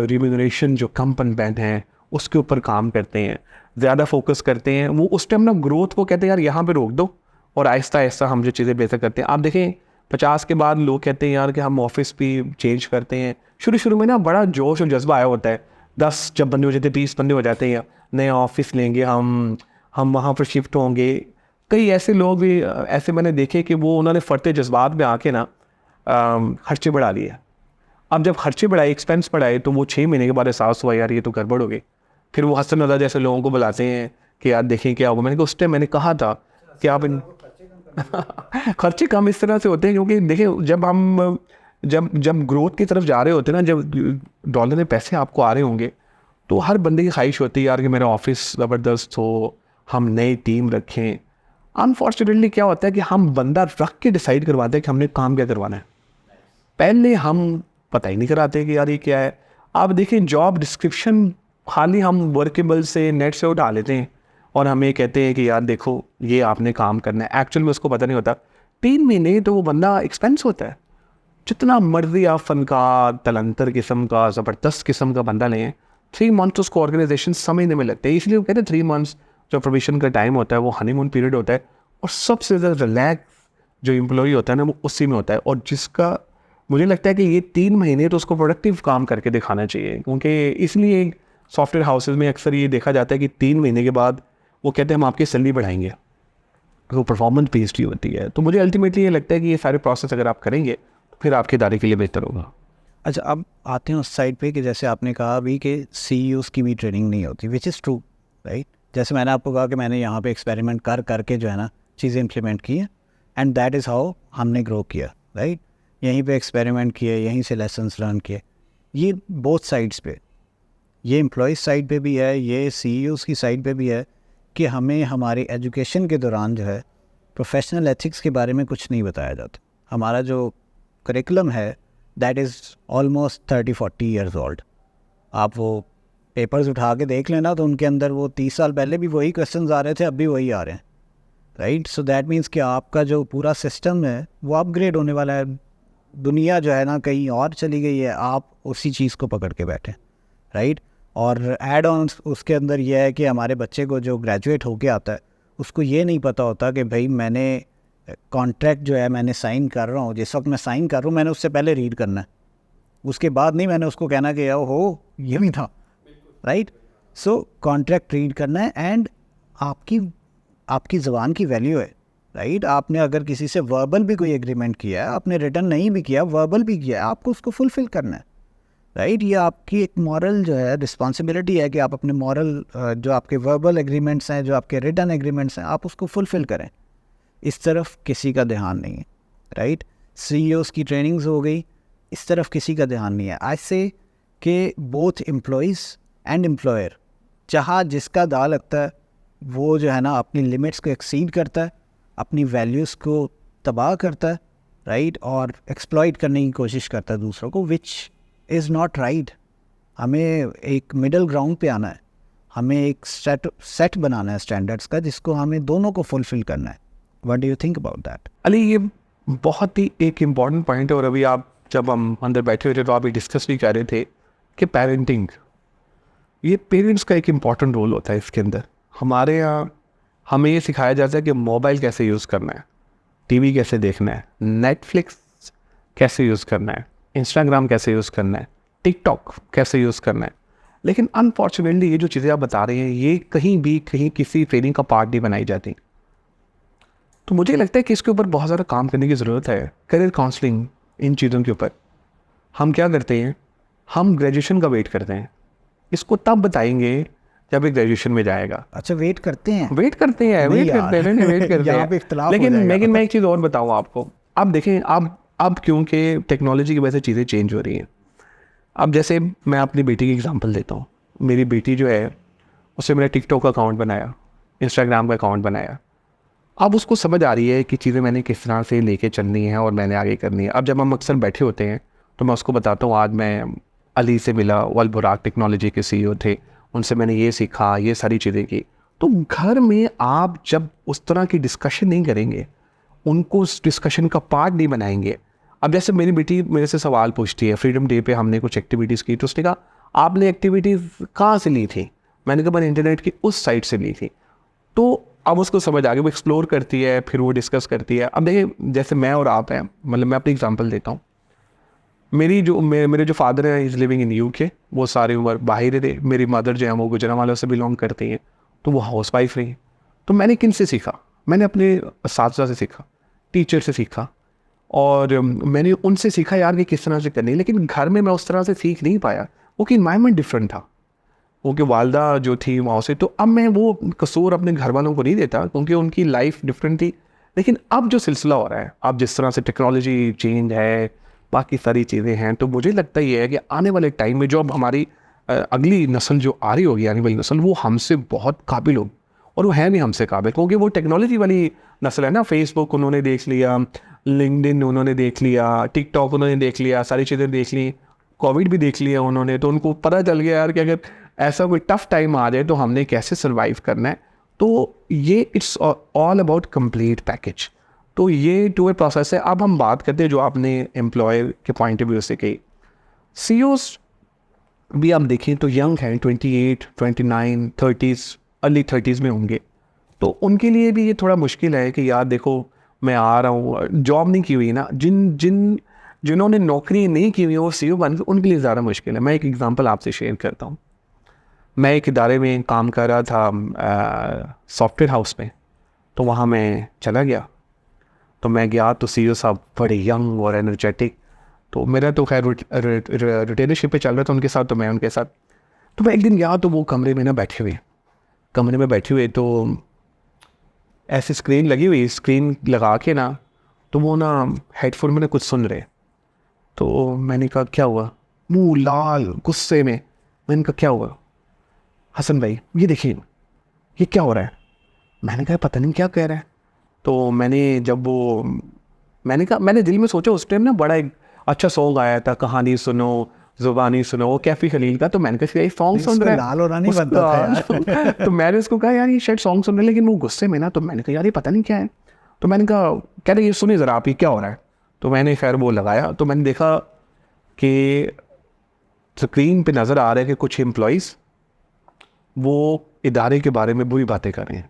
रिम्यूनरेशन जो कंपनमेंट हैं उसके ऊपर काम करते हैं, ज़्यादा फोकस करते हैं। वो उस टाइम ना ग्रोथ को कहते हैं यार यहाँ पे रोक दो और आहिस्ता आहिस्ता हम जो चीज़ें बेहतर करते हैं। आप देखें 50 के बाद लोग कहते हैं यार कि हम ऑफिस भी चेंज करते हैं। शुरू में ना बड़ा जोश और जज्बा आया होता है, 10 जब बंदे हो जाते हैं, 20 बंदे हो जाते हैं, नया ऑफिस लेंगे, हम वहाँ पर शिफ्ट होंगे। कई ऐसे लोग भी ऐसे मैंने देखे कि वो उन्होंने फटते जज्बात में आके ना खर्चे बढ़ा लिए। अब जब खर्चे बढ़ाए, एक्सपेंस बढ़ाए, तो वो 6 महीने के बाद एहसास हुआ यार ये तो गड़बड़ हो गई। फिर वो हसन अदा जैसे लोगों को बुलाते हैं कि यार देखें क्या होगा। मैंने कहा उस टाइम मैंने कहा था कि आप इन खर्चे कम इस तरह से होते हैं, क्योंकि देखिए जब हम जब ग्रोथ की तरफ जा रहे होते हैं ना, जब डॉलर में पैसे आपको आ रहे होंगे, तो हर बंदे की ख्वाहिश होती है यार कि मेरा ऑफिस ज़बरदस्त हो, हम नई टीम रखें। अनफॉर्चुनेटली क्या होता है कि हम बंदा रख के डिसाइड करवाते हैं कि हमने काम क्या करवाना है, पहले हम पता ही नहीं कराते कि यार ये क्या है। आप देखें जॉब डिस्क्रिप्शन खाली हम वर्केबल से नेट से उठा लेते हैं और हमें कहते हैं कि यार देखो ये आपने काम करना है, एक्चुअल में उसको पता नहीं होता। 3 महीने तो वो बंदा एक्सपेंस होता है। जितना मर्जी आप फनकार तलंतर किस्म का ज़बरदस्त किस्म का बंदा लें, 3 मंथ्स उसको ऑर्गेनाइजेशन समझने में लगते हैं। इसलिए वो कहते हैं 3 मंथ्स जो प्रोबेशन का टाइम होता है वो हनीमून पीरियड होता है, और सबसे ज़्यादा रिलैक्स जो एम्प्लॉई होता है ना वो उसी में होता है, और जिसका मुझे लगता है कि ये 3 महीने तो उसको प्रोडक्टिव काम करके दिखाना चाहिए, क्योंकि इसलिए सॉफ्टवेयर हाउसेज में अक्सर ये देखा जाता है कि 3 महीने के बाद वो कहते हैं हम आपकी सैलरी बढ़ाएंगे, वो परफॉर्मेंस बेस्ड ही होती है। तो मुझे अल्टीमेटली ये लगता है कि ये सारे प्रोसेस अगर आप करेंगे तो फिर आपके इदारे के लिए बेहतर होगा। अच्छा, अब आते हैं उस साइड पे कि जैसे आपने कहा अभी कि CEOs की भी ट्रेनिंग नहीं होती, विच इज़ ट्रू, राइट। जैसे मैंने आपको कहा कि मैंने यहाँ पे एक्सपेरिमेंट कर करके जो है ना चीज़ें इम्प्लीमेंट की हैं, एंड दैट इज़ हाउ हमने ग्रो किया, राइट। यहीं पे एक्सपेरिमेंट किए, यहीं से लेसन्स लर्न किए। ये बोथ साइड्स पे, ये एम्प्लॉयज़ साइड पे भी है, ये CEOs की साइड पे भी है कि हमें हमारी एजुकेशन के दौरान जो है प्रोफेशनल एथिक्स के बारे में कुछ नहीं बताया जाता। हमारा जो करिकुलम है that is almost 30-40 years old. आप वो पेपर्स उठा के देख लेना तो उनके अंदर वो 30 साल पहले भी वही क्वेश्चंस आ रहे थे, अब भी वही आ रहे हैं, राइट। सो दैट मीन्स कि आपका जो पूरा सिस्टम है वो अपग्रेड होने वाला है। दुनिया जो है ना कहीं और चली गई है, आप उसी चीज़ को पकड़ के बैठे, राइट। और एड ऑन उसके अंदर यह है कि हमारे बच्चे को जो ग्रेजुएट होके आता है उसको ये नहीं पता होता कि भाई मैंने कॉन्ट्रैक्ट जो है मैंने साइन कर रहा हूँ, जिस वक्त मैं साइन कर रहा हूँ मैंने उससे पहले रीड करना है, उसके बाद नहीं मैंने उसको कहना कि यार हो ये भी था, राइट। सो कॉन्ट्रैक्ट रीड करना है, एंड आपकी ज़बान की वैल्यू है, राइट। आपने अगर किसी से वर्बल भी कोई एग्रीमेंट किया है, आपने रिटर्न नहीं भी किया, वर्बल भी किया है, आपको उसको फुलफ़िल करना है, राइट। ये आपकी एक मॉरल जो है रिस्पॉन्सिबिलिटी है कि आप अपने मॉरल जो आपके वर्बल एग्रीमेंट्स हैं, जो आपके रिटर्न एग्रीमेंट्स हैं, आप उसको फुलफ़िल करें। इस तरफ किसी का ध्यान नहीं है, राइट। CEOs की ट्रेनिंग्स हो गई, इस तरफ किसी का ध्यान नहीं है। आई से कि बोथ एम्प्लॉयज़ एंड एम्प्लॉयर, जहाँ जिसका दाव लगता है वो जो है ना अपनी लिमिट्स को एक्सीड करता है, अपनी वैल्यूज़ को तबाह करता है, राइट, और एक्सप्लॉइट करने की कोशिश करता है दूसरों को, विच इज़ नॉट राइट। हमें एक मिडल ग्राउंड पे आना है, हमें एक सेट बनाना है स्टैंडर्ड्स का, जिसको हमें दोनों को फुलफ़िल करना है। What do you think about that? Ali, ये बहुत ही एक इम्पॉर्टेंट पॉइंट है, और अभी आप जब हम अंदर बैठे हुए थे तो आप ये डिस्कस भी कर रहे थे कि पेरेंटिंग, ये पेरेंट्स का एक इम्पॉर्टेंट रोल होता है इसके अंदर। हमारे यहाँ हमें ये सिखाया जाता है कि मोबाइल कैसे यूज़ करना है, टीवी कैसे देखना है, नेटफ्लिक्स कैसे यूज़ करना है, इंस्टाग्राम कैसे यूज़ करना है, टिकटॉक कैसे यूज़ करना है। लेकिन अनफॉर्चुनेटली ये जो चीज़ें आप बता रहे हैं ये कहीं किसी ट्रेनिंग का पार्ट नहीं बनाई जाती। तो मुझे लगता है कि इसके ऊपर बहुत ज़्यादा काम करने की ज़रूरत है, करियर काउंसलिंग, इन चीज़ों के ऊपर। हम क्या करते हैं, हम ग्रेजुएशन का वेट करते हैं, इसको तब बताएंगे जब ये ग्रेजुएशन में जाएगा। अच्छा, वेट करते हैं? वेट करते हैं नहीं वेट यार। करते हैं नहीं वेट करते यहाँ पे हैं। इख्तिलाफ हो लेकिन जाएगा। मैं एक चीज़ और बताऊँ आपको। अब देखें, अब क्योंकि टेक्नोलॉजी की वजह से चीज़ें चेंज हो रही हैं। अब जैसे मैं अपनी बेटी की एग्जांपल देता हूँ। मेरी बेटी जो है उससे मैंने टिकटॉक का अकाउंट बनाया, इंस्टाग्राम का अकाउंट बनाया। अब उसको समझ आ रही है कि चीज़ें मैंने किस तरह से लेके चलनी है और मैंने आगे करनी है। अब जब हम अक्सर बैठे होते हैं तो मैं उसको बताता हूँ, आज मैं अली से मिला, अल बुराक टेक्नोलॉजी के CEO थे, उनसे मैंने ये सीखा, ये सारी चीज़ें की। तो घर में आप जब उस तरह की डिस्कशन नहीं करेंगे, उनको उस डिस्कशन का पार्ट नहीं बनाएंगे। अब जैसे मेरी बेटी मेरे से सवाल पूछती है, फ्रीडम डे पे हमने कुछ एक्टिविटीज़ की, तो उसने कहा आपने एक्टिविटीज़ कहाँ से ली थी? मैंने कहा मैंने इंटरनेट की उस साइट से ली थी। तो अब उसको समझ आ गया, वो एक्सप्लोर करती है, फिर वो डिस्कस करती है। अब देखिए, जैसे मैं और आप हैं, मतलब मैं अपनी एग्जांपल देता हूँ। मेरे जो फादर हैं इज़ लिविंग इन UK, वो सारी उम्र बाहर थे। मेरी मदर जो है वो गुजरांवाला से बिलोंग करती हैं, तो वो हाउस वाइफ रही। तो मैंने किन से सीखा? मैंने अपने साथी से सीखा, टीचर से सीखा, और मैंने उनसे सीखा यार कि किस तरह से करनी है। लेकिन घर में मैं उस तरह से सीख नहीं पाया, क्योंकि इन्वायरमेंट डिफरेंट था। उनकी वालदा जो थी वहाँ से, तो अब मैं वो कसूर अपने घर वालों को नहीं देता, क्योंकि उनकी लाइफ डिफरेंट थी। लेकिन अब जो सिलसिला हो रहा है, अब जिस तरह से टेक्नोलॉजी चेंज है, बाकी सारी चीज़ें हैं, तो मुझे लगता ये है कि आने वाले टाइम में जो अब हमारी अगली नस्ल जो आ रही होगी, आने वाली नस्ल, वो हमसे बहुत काबिल होगी, और वो है भी हमसे काबिल, क्योंकि वो टेक्नोलॉजी वाली नस्ल है ना। फेसबुक उन्होंने देख लिया, लिंक्डइन उन्होंने देख लिया, टिकटॉक उन्होंने देख लिया, सारी चीज़ें देख ली, कोविड भी देख लिया उन्होंने। तो उनको पता चल गया यार कि अगर ऐसा कोई टफ टाइम आ जाए तो हमने कैसे सर्वाइव करना है। तो ये it's all about complete package. तो ये टू वे प्रोसेस है। अब हम बात करते हैं जो आपने एम्प्लॉयर के पॉइंट ऑफ व्यू से कही। CEOs भी आप देखें तो यंग हैं, 28, 29, 30s, अर्ली 30s में होंगे। तो उनके लिए भी ये थोड़ा मुश्किल है कि यार देखो, मैं आ रहा हूँ, जॉब नहीं की हुई ना, जिन्होंने नौकरी नहीं की हुई वो CEO बन गए, उनके लिए ज़्यादा मुश्किल है। मैं एक एग्जांपल आपसे शेयर करता हूँ। मैं एक इदारे में काम कर रहा था सॉफ्टवेयर हाउस में, तो वहाँ मैं चला गया। तो मैं गया तो CEO साहब बड़े यंग और एनर्जेटिक, तो मेरा तो खैर रिटेलरशिप पे चल रहा था उनके साथ, तो मैं उनके साथ। तो मैं एक दिन गया तो वो कमरे में बैठे हुए तो ऐसी स्क्रीन लगी हुई, स्क्रीन लगा के ना, तो वो ना हेडफोन में ना कुछ सुन रहे। तो मैंने कहा क्या हुआ, मुंह लाल गुस्से में। मैंने कहा क्या हुआ, हसन भाई ये देखिए ये क्या हो रहा है। मैंने कहा पता नहीं क्या कह रहा है। तो मैंने दिल में सोचा उस टाइम ना बड़ा एक अच्छा सॉन्ग आया था, कहानी सुनो जुबानी सुनो, वो कैफी खलील का। तो मैंने कहा ये सॉन्ग सुन रहा है, लाल और रानी बनता था यार। तो मैंने उसको कहा यार ये शायद सॉन्ग सुन रहे हैं, लेकिन वो गुस्से में ना। तो मैंने कहा यार ये पता नहीं क्या है। तो मैंने कहा कह रहे ये सुनिए ज़रा आप, ये क्या हो रहा है। तो मैंने खैर वो लगाया, तो मैंने देखा कि स्क्रीन पे नज़र आ रहा है कि कुछ एम्प्लॉइज़ वो इदारे के बारे में बुरी बातें कर रहे हैं,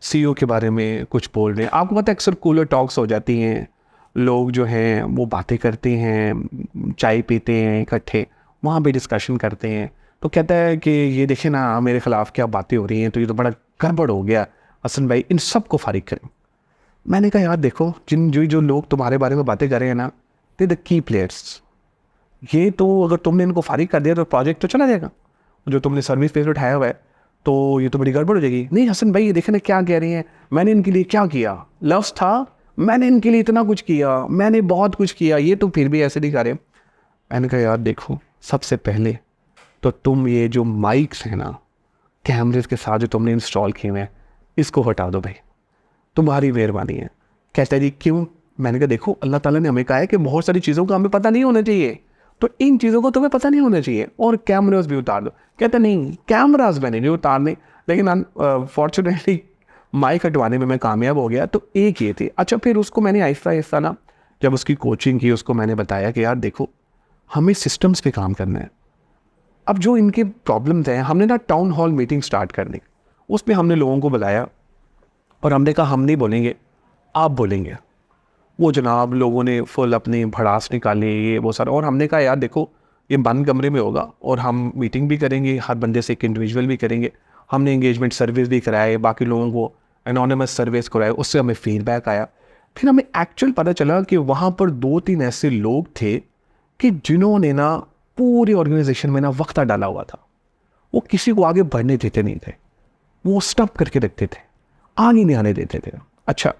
CEO के बारे में कुछ बोल रहे हैं। आपको पता है अक्सर कूलर टॉक्स हो जाती हैं, लोग जो हैं वो बातें करते हैं, चाय पीते हैं इकट्ठे, वहाँ पे डिस्कशन करते हैं। तो कहता है कि ये देखें ना मेरे ख़िलाफ़ क्या बातें हो रही हैं, तो ये तो बड़ा गड़बड़ हो गया, हसन भाई इन सब को फारिग करें। मैंने कहा यार देखो जो लोग तुम्हारे बारे में बातें कर रहे हैं ना, दे द की प्लेयर्स। ये तो अगर तुमने इनको फारिग कर दिया तो प्रोजेक्ट तो चला जाएगा, जो तुमने सर्विस पे उठाया हुआ है, तो ये तो बड़ी गड़बड़ हो जाएगी। नहीं हसन भाई ये देखें ना क्या कह रही हैं, मैंने इनके लिए क्या किया, लफ्ज़ था मैंने इनके लिए इतना कुछ किया, मैंने बहुत कुछ किया, ये तो फिर भी ऐसे नहीं कर रहे। मैंने कहा यार देखो सबसे पहले तो तुम ये जो माइक्स हैं ना कैमरेज के साथ जो तुमने इंस्टॉल किए हुए हैं, इसको हटा दो भाई, तुम्हारी मेहरबानी है। कहता है जी क्यों। मैंने कहा देखो अल्लाह ताला ने हमें कहा है कि बहुत सारी चीज़ों का हमें पता नहीं होना चाहिए, तो इन चीज़ों को तुम्हें पता नहीं होना चाहिए, और कैमराज भी उतार दो। कहता नहीं कैमराज मैंने नहीं उतारने, लेकिन अनफॉर्चुनेटली माइक हटवाने में मैं कामयाब हो गया। तो एक ये थी। अच्छा फिर उसको मैंने आहिस्ता आहिस्ता ना जब उसकी कोचिंग की, उसको मैंने बताया कि यार देखो हमें सिस्टम्स पे काम करना है। अब जो इनके प्रॉब्लम्स हैं, हमने ना टाउन हॉल मीटिंग स्टार्ट कर दी, उसमें हमने लोगों को बुलाया और हमने कहा हम नहीं बोलेंगे, आप बोलेंगे। वो जनाब लोगों ने फुल अपनी भड़ास निकाली, ये वो सारा। और हमने कहा यार देखो ये बंद कमरे में होगा और हम मीटिंग भी करेंगे, हर बंदे से एक इंडिविजुअल भी करेंगे। हमने एंगेजमेंट सर्विस भी कराए, बाकी लोगों को एनोनिमस सर्विस कराए, उससे हमें फीडबैक आया। फिर हमें एक्चुअल पता चला कि वहाँ पर 2-3 ऐसे लोग थे कि जिन्होंने ना पूरी ऑर्गेनाइजेशन में ना वक्ता डाला हुआ था। वो किसी को आगे बढ़ने देते नहीं थे, वो स्टॉप करके रखते थे, आगे नहीं आने देते थे। अच्छा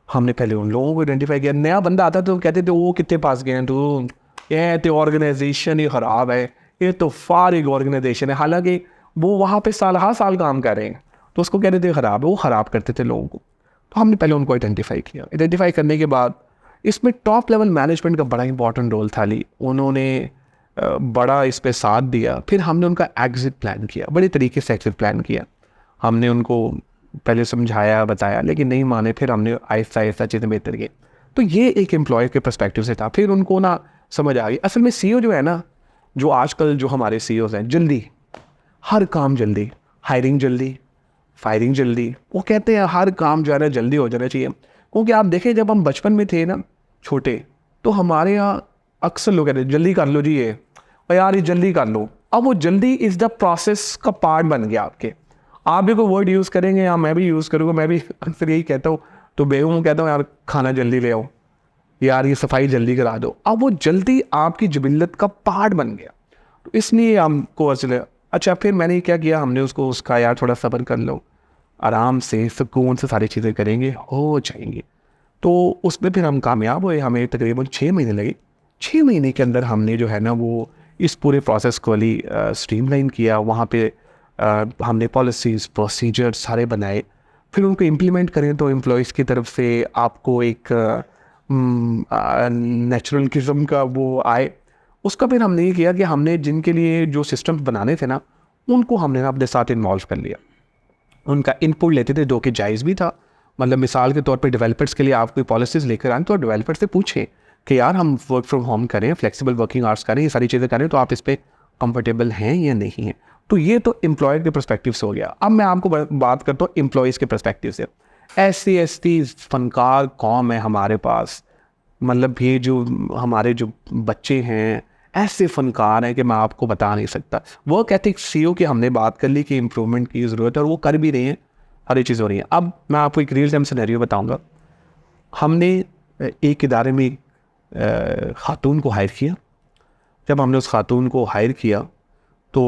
हमने पहले उन लोगों को आइडेंटिफाई किया। नया बंदा आता तो कहते थे वो कितने पास गए हैं तो, ये तो ऑर्गेनाइजेशन ही ख़राब है, ये तो फारिग ऑर्गेनाइजेशन है। हालांकि वो वहाँ पे साल काम कर रहे हैं, तो उसको कहते थे ख़राब है, वो ख़राब करते थे लोगों को। तो हमने पहले उनको आइडेंटिफाई किया। आइडेंटिफाई करने के बाद इसमें टॉप लेवल मैनेजमेंट का बड़ा इंपॉर्टेंट रोल था। उन्होंने बड़ा इस पर साथ दिया। फिर हमने उनका एग्ज़िट प्लान किया, बड़े तरीके से एग्ज़िट प्लान किया। हमने उनको पहले समझाया बताया, लेकिन नहीं माने। फिर हमने आहिस्ता आहिस्ता चीज़ें बेहतर की। तो ये एक एम्प्लॉय के पर्सपेक्टिव से था। फिर उनको ना समझ आ गई। असल में CEO जो है ना, जो आजकल जो हमारे CEOs हैं, जल्दी हर काम जल्दी, हायरिंग जल्दी, फायरिंग जल्दी। वो कहते हैं हर काम जो है ना जल्दी हो जाना चाहिए। क्योंकि आप देखें जब हम बचपन में थे ना छोटे, तो हमारे यहाँ अक्सर लोग कहते हैं जल्दी कर लो जी ये, और यार ये जल्दी कर लो। अब वो जल्दी इज़ द प्रोसेस का पार्ट बन गया आपके। आप भी कोई वर्ड यूज़ करेंगे या मैं भी यूज़ करूँगा, मैं भी अक्सर यही कहता हूँ। तो बेगम कहता हूँ यार खाना जल्दी ले आओ, यार ये सफाई जल्दी करा दो। अब वो जल्दी आपकी जबिल्लत का पार्ट बन गया, तो इसलिए हमको असल। अच्छा फिर मैंने क्या किया, हमने उसको उसका यार थोड़ा सब्र कर लो, आराम से सुकून से सारी चीज़ें करेंगे, हो जाएंगी। तो उसमें फिर हम कामयाब हुए। हमें तकरीबन 6 महीने लगे। 6 महीने के अंदर हमने जो है ना वो इस पूरे प्रोसेस को स्ट्रीमलाइन किया। वहाँ पे हमने पॉलिसीज़ प्रोसीजर सारे बनाए। फिर उनको इम्प्लीमेंट करें तो एम्प्लॉयज़ की तरफ से आपको एक नेचुरल किस्म का वो आए। उसका फिर हमने ये किया कि हमने जिनके लिए जो सिस्टम्स बनाने थे ना, उनको हमने ना अपने साथ इन्वॉल्व कर लिया। उनका इनपुट लेते थे, जो कि जायज़ भी था। मतलब मिसाल के तौर पे डेवलपर्स के लिए आप कोई पॉलिसीज़ लेकर आएँ तो डेवलपर से पूछें कि यार हम वर्क फ्रॉम होम करें, फ्लेक्सिबल वर्किंग आवर्स करें, ये सारी चीज़ें करें, तो आप इस पर कंफर्टेबल हैं या नहीं हैं। तो ये तो एम्प्लॉयर के पर्सपेक्टिव से हो गया। अब मैं आपको बात करता हूँ एम्प्लॉयज़ के पर्सपेक्टिव से। ऐसी ऐसी फनकार कौम है हमारे पास, मतलब ये जो हमारे जो बच्चे हैं ऐसे फनकार हैं कि मैं आपको बता नहीं सकता। वर्क एथिक सीईओ की हमने बात कर ली कि इम्प्रूवमेंट की ज़रूरत है और वो कर भी रही हैं, हर एक चीज़ हो रही है। अब मैं आपको एक रियल टाइम सिनेरियो बताऊंगा। हमने एक इदारे में ख़ातून को हायर किया। जब हमने उस ख़ातून को हायर किया तो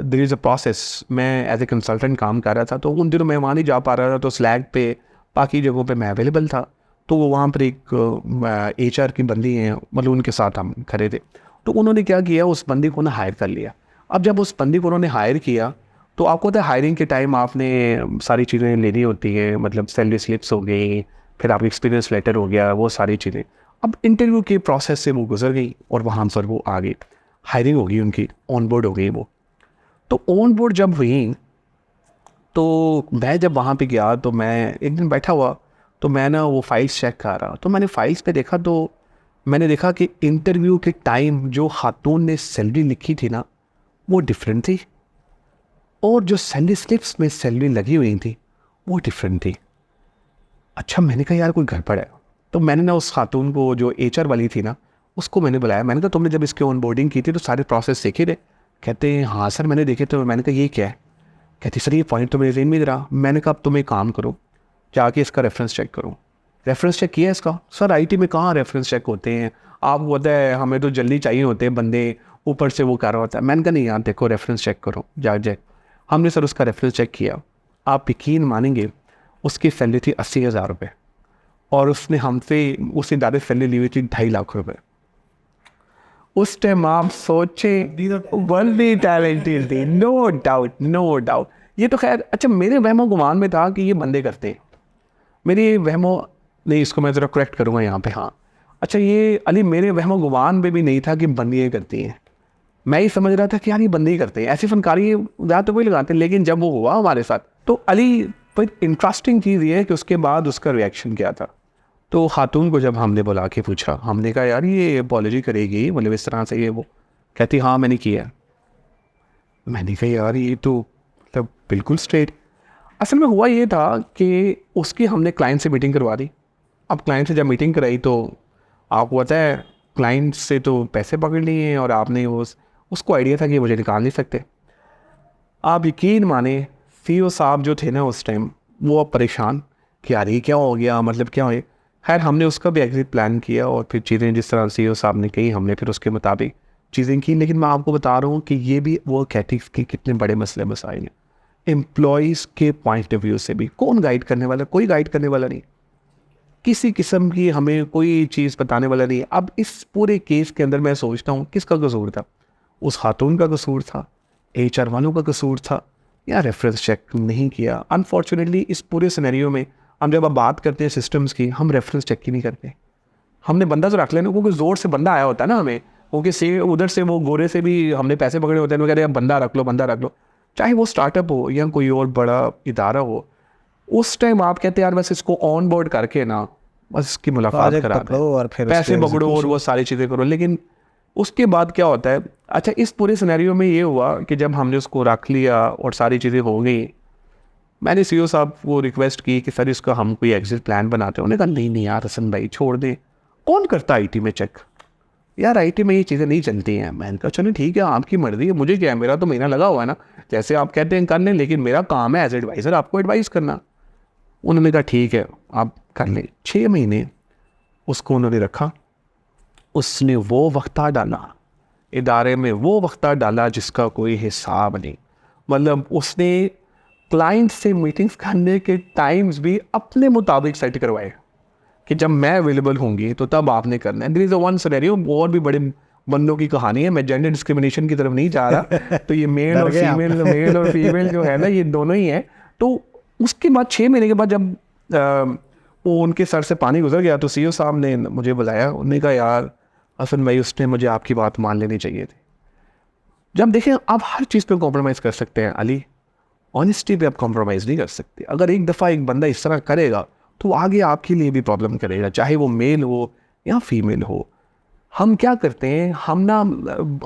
देयर इज़ अ प्रोसेस। मैं एज ए कंसल्टेंट काम कर रहा था, तो उन दिनों मैं वहाँ नहीं जा पा रहा था, तो स्लैक पे बाकी जगहों पे मैं अवेलेबल था। तो वो वहाँ पर एक HR की बंदी हैं, मतलब उनके साथ हम खड़े थे। तो उन्होंने क्या किया, उस बंदी को ना हायर कर लिया। अब जब उस बंदी को उन्होंने हायर किया तो आपको पता है हायरिंग के टाइम आपने सारी चीज़ें लेनी होती हैं, मतलब सैलरी स्लिप्स हो गई, फिर आपका एक्सपीरियंस लेटर हो गया, वो सारी चीज़ें। अब इंटरव्यू के प्रोसेस से वो गुजर गई और वहाँ पर वो आ गई, हायरिंग हो गई उनकी, ऑन बोर्ड हो गई वो। तो ऑन बोर्ड जब हुई तो मैं जब वहाँ पे गया तो मैं एक दिन बैठा हुआ, तो मैं ना वो फाइल्स चेक कर रहा, तो मैंने फाइल्स पे देखा, तो मैंने देखा कि इंटरव्यू के टाइम जो खातून ने सैलरी लिखी थी ना वो डिफरेंट थी, और जो सैलरी स्लिप्स में सैलरी लगी हुई थी वो डिफरेंट थी। अच्छा, मैंने कहा यार कोई गड़बड़ है। तो मैंने ना उस खातून को जो HR वाली थी ना उसको मैंने बुलाया। मैंने कहा तुमने जब इसके ऑन बोर्डिंग की थी तो सारे प्रोसेस देखे थे? कहते हैं हाँ सर मैंने देखे। तो मैंने कहा ये क्या है? कहती सर ये पॉइंट तो मेरे ज़हन में नहीं रहा। मैंने कहा अब तुम एक काम करो, जाके इसका रेफरेंस चेक करो। रेफरेंस चेक किया इसका? सर IT में कहाँ रेफरेंस चेक होते हैं, आपको पता है हमें तो जल्दी चाहिए होते हैं बंदे, ऊपर से वो कर रहा होता है। मैंने कहा नहीं यार देखो रेफरेंस चेक करो जाके। हमने सर उसका रेफरेंस चेक किया, आप यकीन मानेंगे उसकी सैलरी थी 80,000 रुपये, और उसने हमसे उस इदारे से सैलरी ली हुई थी 2.5 लाख रुपए। उस टाइम आप सोचे बंदी टैलेंटेड थी, नो डाउट नो डाउट। ये तो खैर अच्छा मेरे वहमो गुमान में था कि ये बंदे करते हैं, मेरे वहमो नहीं, इसको मैं ज़रा करेक्ट करूँगा यहाँ पे। हाँ अच्छा, ये अली मेरे वहमो गुमान में भी नहीं था कि बंदियाँ करती हैं। मैं ही समझ रहा था कि यार ये बंदे ही करते हैं, ऐसी फनकारी ज़्यादा तो कोई लगाते हैं। लेकिन जब वो हुआ हमारे साथ तो अली पर इंटरेस्टिंग चीज़ ये है कि उसके बाद उसका रिएक्शन क्या था। तो खातून को जब हमने बुला के पूछा, हमने कहा यार ये अपॉलॉजी करेगी, मतलब इस तरह से ये वो। कहती हाँ मैंने किया। मैंने कहा यार ये तो मतलब बिल्कुल स्ट्रेट। असल में हुआ ये था कि उसकी हमने क्लाइंट से मीटिंग करवा दी। अब क्लाइंट से जब मीटिंग कराई तो आपको पता है क्लाइंट से तो पैसे पकड़ लिए, और आपने उसको आइडिया था कि मुझे निकाल नहीं सकते। आप यकीन माने CEO साहब जो थे ना उस टाइम, वो अब परेशान कि यार ये क्या हो गया, मतलब क्या हो गया। खैर हमने उसका भी एग्जिट प्लान किया और फिर चीज़ें जिस तरह CEO साहब ने कही हमने फिर उसके मुताबिक चीज़ें की। लेकिन मैं आपको बता रहा हूँ कि ये भी वर्क एथिक्स के कितने बड़े मसले मसाइल हैं। एम्प्लॉयज़ के पॉइंट ऑफ व्यू से भी कौन गाइड करने वाला? कोई गाइड करने वाला नहीं, किसी किस्म की हमें कोई चीज़ बताने वाला नहीं। अब इस पूरे केस के अंदर मैं सोचता हूँ किसका कसूर था? उस खातून का कसूर था, HR वालों का कसूर था, या रेफरेंस चेक नहीं किया? अनफॉर्चुनेटली इस पूरे सिनेरियो में हम जब अब बात करते हैं सिस्टम्स की, हम रेफरेंस चेक ही नहीं करते। हमने बंदा तो रख लेना, क्योंकि ज़ोर से बंदा आया होता है ना हमें, क्योंकि से उधर से वो गोरे से भी हमने पैसे पकड़े होते हैं, वो कह रहे हैं बंदा रख लो बंदा रख लो। चाहे वो स्टार्टअप हो या कोई और बड़ा इदारा हो, उस टाइम आप कहते हैं यार बस इसको ऑन बोर्ड करके ना बस इसकी मुलाकात प्रोजेक्ट करा पकड़ो और फिर पैसे उसके पकड़ो और वो सारी चीज़ें करो। लेकिन उसके बाद क्या होता है? अच्छा इस पूरे सिनेरियो में ये हुआ कि जब हमने उसको रख लिया और सारी चीज़ें हो गई, मैंने CEO साहब को रिक्वेस्ट की कि सर इसका हम कोई एग्जिट प्लान बनाते हैं। उन्होंने कहा नहीं नहीं यार हसन भाई छोड़ दें, कौन करता IT में चेक, यार IT में ये चीज़ें नहीं चलती हैं। मैंने कहा चलो ठीक है आपकी मर्ज़ी है, मुझे क्या है, मेरा तो महीना लगा हुआ है ना, जैसे आप कहते हैं कर लें, लेकिन मेरा काम है एज एडवाइज़र आपको एडवाइस करना। उन्होंने कहा ठीक है आप कर लें। 6 महीने उसको उन्होंने रखा। उसने वो वक्ता डाला इदारे में, वो वक्ता डाला जिसका कोई हिसाब नहीं। मतलब उसने क्लाइंट से मीटिंग्स करने के टाइम्स भी अपने मुताबिक सेट करवाए कि जब मैं अवेलेबल होंगी तो तब आपने करना है। There is a one scenario, और भी बड़े बंदों की कहानी है, मैं जेंडर डिस्क्रिमिनेशन की तरफ नहीं जा रहा। तो ये मेल और फीमेल जो है ना ये दोनों ही हैं। तो उसके बाद 6 महीने के बाद जब वो उनके सर से पानी गुजर गया तो CEO साहब ने मुझे बुलाया। उन्होंने कहा यार हसन भाई उसने मुझे आपकी बात मान लेनी चाहिए थी। जब देखें आप हर चीज़ पे कॉम्प्रोमाइज़ कर सकते हैं अली, ऑनेस्टी पे आप कॉम्प्रोमाइज़ नहीं कर सकते। अगर एक दफ़ा एक बंदा इस तरह करेगा तो आगे आपके लिए भी प्रॉब्लम करेगा, चाहे वो मेल हो या फीमेल हो। हम क्या करते हैं,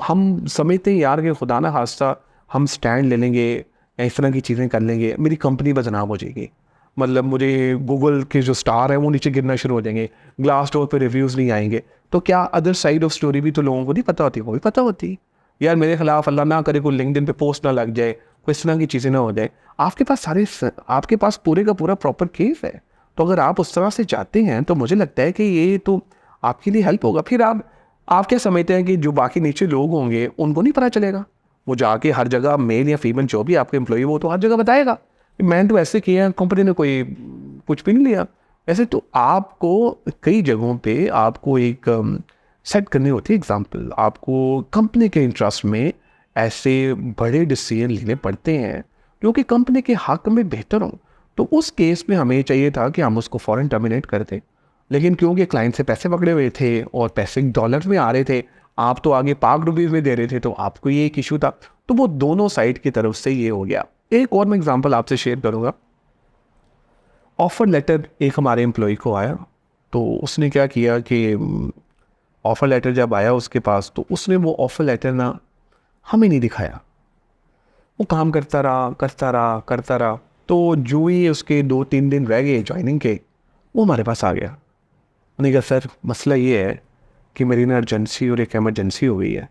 हम समझते हैं यार कि खुदा ना खास्ता हम स्टैंड ले लेंगे या इस तरह की चीज़ें कर लेंगे, मेरी कंपनी बदनाम हो जाएगी। मतलब मुझे गूगल के जो स्टार है वो नीचे गिरना शुरू हो जाएंगे, ग्लास डोर पे रिव्यूज़ नहीं आएंगे, तो क्या अदर साइड ऑफ स्टोरी भी तो लोगों को नहीं पता होती? वो भी पता होती। यार मेरे खिलाफ अल्लाह ना करे कोई लिंक्डइन पे पोस्ट ना लग जाए, कोई इस तरह की चीज़ें ना हो जाए। आपके पास पूरे का पूरा प्रॉपर केस है। तो अगर आप उस तरह से चाहते हैं तो मुझे लगता है कि ये तो आपके लिए हेल्प होगा। फिर आप क्या समझते हैं कि जो बाकी नीचे लोग होंगे उनको नहीं पता चलेगा? वो जाके हर जगह मेल या फीमेल जो भी आपके एम्प्लॉई वो तो हर जगह बताएगा कि मैंने तो ऐसे किया, कंपनी ने कोई कुछ भी नहीं लिया। ऐसे तो आपको कई जगहों पे आपको एक सेट करनी होती है एग्जाम्पल। आपको कंपनी के इंटरेस्ट में ऐसे बड़े डिसीजन लेने पड़ते हैं जो कि कंपनी के हक में बेहतर हों। तो उस केस में हमें चाहिए था कि हम उसको फ़ौरन टर्मिनेट कर दें, लेकिन क्योंकि क्लाइंट से पैसे पकड़े हुए थे और पैसे डॉलर में आ रहे थे, आप तो आगे पाक रुपीज़ में दे रहे थे, तो आपको ये एक इशू था। तो वो दोनों साइड की तरफ से ये हो गया। एक और मैं एग्जांपल आपसे शेयर करूँगा। ऑफ़र लेटर एक हमारे एम्प्लॉय को आया, तो उसने क्या किया कि ऑफ़र लेटर जब आया उसके पास, तो उसने वो ऑफ़र लेटर ना हमें नहीं दिखाया। वो काम करता रहा करता रहा करता रहा, तो जो ही उसके 2-3 दिन रह गए ज्वाइनिंग के, वो हमारे पास आ गया। उन्होंने कहा सर मसला ये है कि मेरी ना अर्जेंसी और एक एमरजेंसी हो गई है,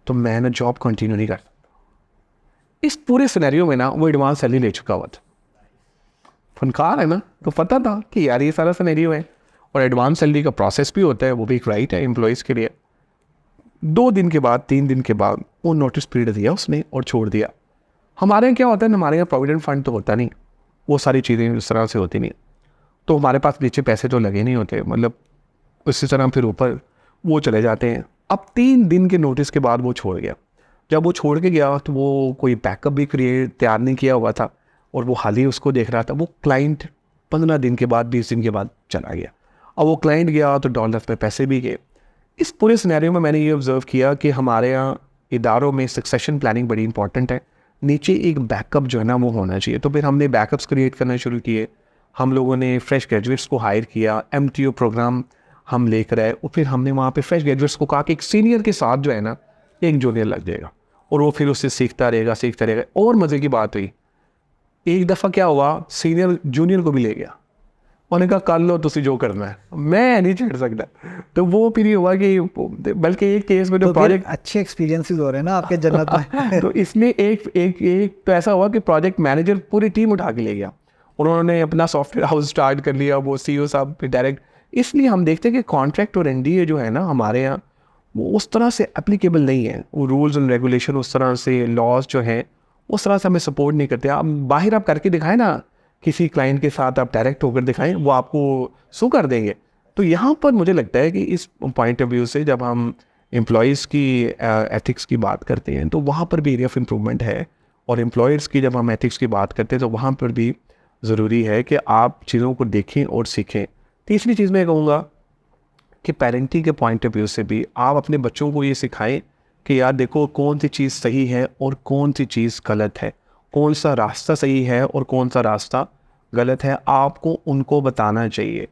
तो मैं ना जॉब कंटिन्यू नहीं कर सकता। इस पूरे सिनेरियो में ना वो एडवांस सैलरी ले चुका हुआ था। फनकार है ना, तो पता था कि यार ये सारा सिनेरियो है और एडवांस सैलरी का प्रोसेस भी होता है, वो भी एक राइट है एम्प्लॉयज़ के लिए। 2 दिन के बाद 3 दिन के बाद वो नोटिस पीरियड दिया उसने और छोड़ दिया। हमारे यहाँ क्या होता है, हमारे यहाँ प्रोविडेंट फंड तो होता नहीं, वो सारी चीज़ें इस तरह से होती नहीं, तो हमारे पास नीचे पैसे तो लगे नहीं होते, मतलब इसी तरह फिर ऊपर वो चले जाते हैं। अब 3 दिन के नोटिस के बाद वो छोड़ गया। जब वो छोड़ के गया तो वो कोई बैकअप भी तैयार नहीं किया हुआ था और वो हाल ही उसको देख रहा था। वो क्लाइंट 15 दिन के बाद 20 दिन के बाद चला गया। अब वो क्लाइंट गया तो डॉलर में पैसे भी गए। इस पूरे सिनेरियो में मैंने ये ऑब्ज़र्व किया कि हमारे यहाँ इदारों में सक्सेशन प्लानिंग बड़ी इंपॉर्टेंट है। नीचे एक बैकअप जो है ना वो होना चाहिए। तो फिर हमने बैकअप्स क्रिएट करना शुरू किए। हम लोगों ने फ्रेश ग्रेजुएट्स को हायर किया, MTO प्रोग्राम हम लेकर आए और फिर हमने वहाँ पे फ्रेश ग्रेजुएट्स को कहा कि एक सीनियर के साथ जो है ना एक जूनियर लग जाएगा और वो फिर उससे सीखता रहेगा। और मज़े की बात हुई, एक दफ़ा क्या हुआ, सीनियर जूनियर को भी ले गया। उन्होंने कहा कर लो तुसी जो करना है, मैं नहीं छेड़ सकता। तो वो फिर ये हुआ कि बल्कि एक केस में जो प्रोजेक्ट अच्छे एक्सपीरियंसेस हो रहे हैं ना आपके जन्नत में। तो इसमें एक तो ऐसा हुआ कि प्रोजेक्ट मैनेजर पूरी टीम उठा के ले गया। उन्होंने अपना सॉफ्टवेयर हाउस स्टार्ट कर लिया, वो CEO साहब डायरेक्ट। इसलिए हम देखते हैं कि कॉन्ट्रैक्ट और NDA जो है ना हमारे यहाँ वो उस तरह से एप्लीकेबल नहीं है। वो रूल्स एंड रेगुलेशन उस तरह से, लॉज जो हैं उस तरह से हमें सपोर्ट नहीं करते। आप बाहर आप करके दिखाएं ना, किसी क्लाइंट के साथ आप डायरेक्ट होकर दिखाएं, वो आपको सू कर देंगे। तो यहाँ पर मुझे लगता है कि इस पॉइंट ऑफ व्यू से जब हम एम्प्लॉयज़ की एथिक्स की बात करते हैं तो वहाँ पर भी एरिया ऑफ इम्प्रूवमेंट है, और एम्प्लॉयर्स की जब हम एथिक्स की बात करते हैं तो वहाँ पर भी ज़रूरी है कि आप चीज़ों को देखें और सीखें। तीसरी चीज़ मैं कहूँगा कि पेरेंटिंग के पॉइंट ऑफ व्यू से भी आप अपने बच्चों को ये सिखाएं कि यार देखो कौन सी चीज़ सही है और कौन सी चीज़ गलत है, कौन सा रास्ता सही है और कौन सा रास्ता गलत है, आपको उनको बताना चाहिए।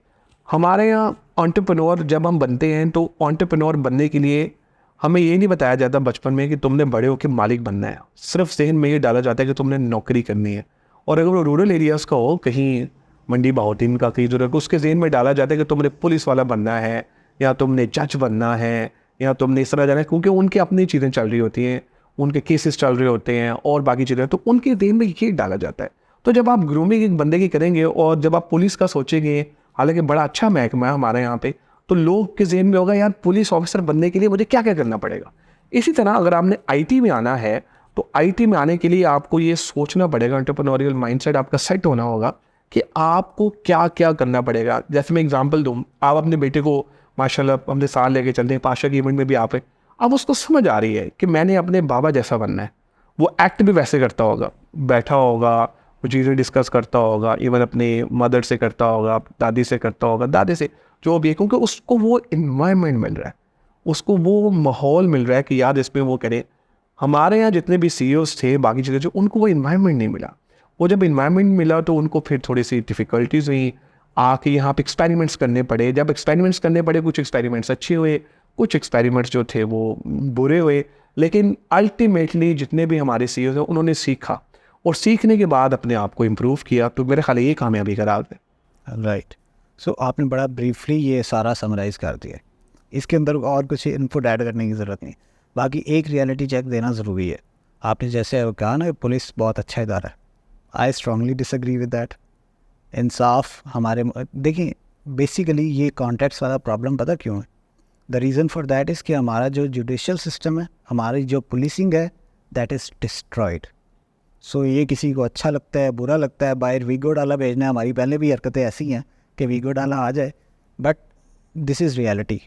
हमारे यहाँ एंटरप्रेन्योर जब हम बनते हैं तो एंटरप्रेन्योर बनने के लिए हमें ये नहीं बताया जाता बचपन में कि तुमने बड़े होकर मालिक बनना है। सिर्फ जहन में ये डाला जाता है कि तुमने नौकरी करनी है। और अगर वो रूरल एरियाज़ का हो, कहीं मंडी बहाउद्दीन का कहीं जरूरत, उसके जहन में डाला जाता है कि तुमने पुलिस वाला बनना है या तुमने जज बनना है या तुमने इस तरह जाना है, क्योंकि उनकी अपनी चीज़ें चल रही होती हैं, उनके केसेस चल रहे होते हैं और बाकी चीज़ें, तो उनके जहन में ये डाला जाता है। तो जब आप ग्रूमिंग एक बंदे की करेंगे और जब आप पुलिस का सोचेंगे, हालांकि बड़ा अच्छा महकमा है हमारे यहाँ पे, तो लोग के जहन में होगा यार पुलिस ऑफिसर बनने के लिए मुझे क्या क्या करना पड़ेगा। इसी तरह अगर आपने IT में आना है तो IT में आने के लिए आपको ये सोचना पड़ेगा, एंटरप्रेन्योरियल माइंडसेट आपका सेट होना होगा कि आपको क्या क्या करना पड़ेगा। जैसे मैं एग्जांपल दूं, आप अपने बेटे को माशाल्लाह अपने साथ लेके चलते हैं, पाशा के इवेंट में भी आप है, अब उसको समझ आ रही है कि मैंने अपने बाबा जैसा बनना है। वो एक्ट भी वैसे करता होगा, बैठा होगा, वो चीज़ें डिस्कस करता होगा, इवन अपने मदर से करता होगा, दादी से करता होगा, दादे से, जो भी है, क्योंकि उसको वो इन्वायरमेंट मिल रहा है, उसको वो माहौल मिल रहा है कि यार इसमें वो करे। हमारे यहाँ जितने भी CEOs थे, बाकी चीज़ें, जो उनको वो इन्वायरमेंट नहीं मिला। वो जब इन्वायरमेंट मिला तो उनको फिर थोड़ी सी डिफ़िकल्टीज हुई, आके यहाँ पे एक्सपेरिमेंट्स करने पड़े। जब एक्सपेरिमेंट्स करने पड़े, कुछ एक्सपेरिमेंट्स अच्छे हुए, कुछ एक्सपेरिमेंट्स जो थे वो बुरे हुए, लेकिन अल्टीमेटली जितने भी हमारे CEOs हैं उन्होंने सीखा। और सीखने के बाद अपने आप को इम्प्रूव किया, तो मेरे ख्याल ये कामयाबी का राज है। राइट। सो आपने बड़ा ब्रीफली ये सारा समराइज़ कर दिया, इसके अंदर और कुछ इनपुट ऐड करने की ज़रूरत नहीं। बाकी एक रियलिटी चेक देना ज़रूरी है। आपने जैसे कहा ना पुलिस बहुत अच्छा इदारा है, I strongly disagree with that. इंसाफ हमारे देखिए बेसिकली ये कॉन्टेक्ट्स वाला प्रॉब्लम पता क्यों है? The reason for that is कि हमारा जो जुडिशल सिस्टम है, हमारी जो पुलिसिंग है, दैट इज़ डिस्ट्रॉयड। सो ये किसी को अच्छा लगता है, बुरा लगता है, बाहर वीगो डाला भेजना, हमारी पहले भी हरकतें ऐसी हैं कि वीगो डाला आ जाए, but this is reality,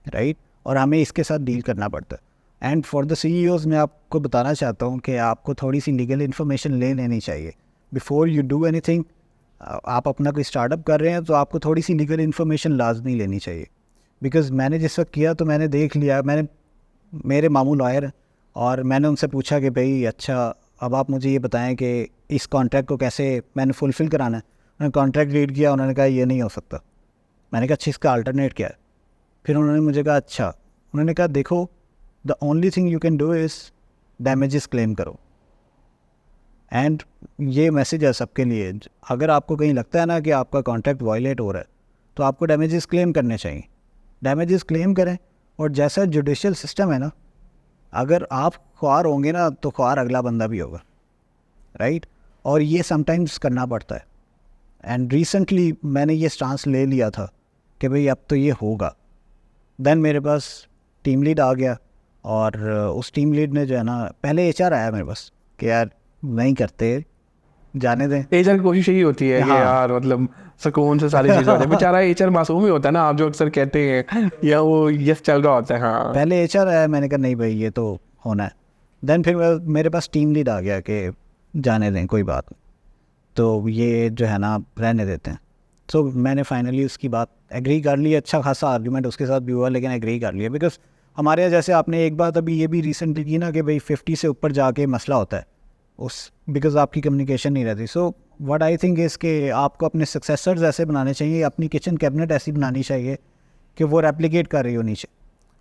right? और हमें इसके साथ डील करना पड़ता है। एंड फॉर द CEOs मैं आपको बताना चाहता हूँ कि आपको थोड़ी सी लीगल इन्फॉर्मेशन ले लेनी चाहिए बिफोर यू डू एनीथिंग। आप अपना कोई स्टार्टअप कर रहे हैं तो आपको थोड़ी सी लीगल इन्फॉर्मेशन लाजमी लेनी चाहिए। बिकॉज़ मैंने जिस वक्त किया तो मैंने देख लिया, मेरे मामू लॉयर हैं और मैंने उनसे पूछा कि भाई अच्छा अब आप मुझे ये बताएं कि इस कॉन्ट्रैक्ट को कैसे मैंने फुलफ़िल कराना है। उन्होंने कॉन्ट्रैक्ट रीड किया, उन्होंने कहा ये नहीं हो सकता। मैंने कहा अच्छा इसका अल्टरनेट क्या है? फिर उन्होंने मुझे कहा अच्छा, उन्होंने कहा देखो the only thing you can do is damages claim करो। एंड ये मैसेज है सबके लिए, अगर आपको कहीं लगता है ना कि आपका कॉन्ट्रैक्ट वायलेट हो रहा है तो आपको डैमेजेस क्लेम करने चाहिए। डैमेजेस क्लेम करें, और जैसा जुडिशल सिस्टम है ना, अगर आप ख्वार होंगे ना तो ख्वार अगला बंदा भी होगा, राइट? और ये समटाइम्स करना पड़ता है। एंड रिसेंटली मैंने ये स्टांस ले लिया था कि भाई अब तो ये होगा। देन मेरे पास टीम लीड आ गया और उस टीम लीड ने जो है ना, पहले HR आया मेरे पास कि यार नहीं करते, जाने दें। HR की कोशिश यही होती है कि हाँ। यार मतलब सुकून से सारी चीज़ें हो जाए। बेचारा HR मासूम ही होता है ना, आप जो अक्सर कहते हैं, या वो यस चल रहा होता है। हाँ, पहले HR आया, मैंने कहा नहीं भाई ये तो होना है। देन फिर मेरे पास टीम लीड आ गया कि जाने दें कोई बात नहीं, तो ये जो है ना रहने देते हैं। सो मैंने फाइनली उसकी बात एग्री कर ली। अच्छा खासा आर्गूमेंट उसके साथ भी हुआ, लेकिन एग्री कर लिया। बिकॉज हमारे यहाँ जैसे आपने एक बात अभी ये भी रिसेंटली की ना कि भाई 50 से ऊपर जाके मसला होता है उस, बिकॉज आपकी कम्युनिकेशन नहीं रहती। So what I think is कि आपको अपने सक्सेसर्स ऐसे बनाने चाहिए, अपनी किचन कैबिनेट ऐसी बनानी चाहिए कि वो रेप्लिकेट कर रही हो नीचे।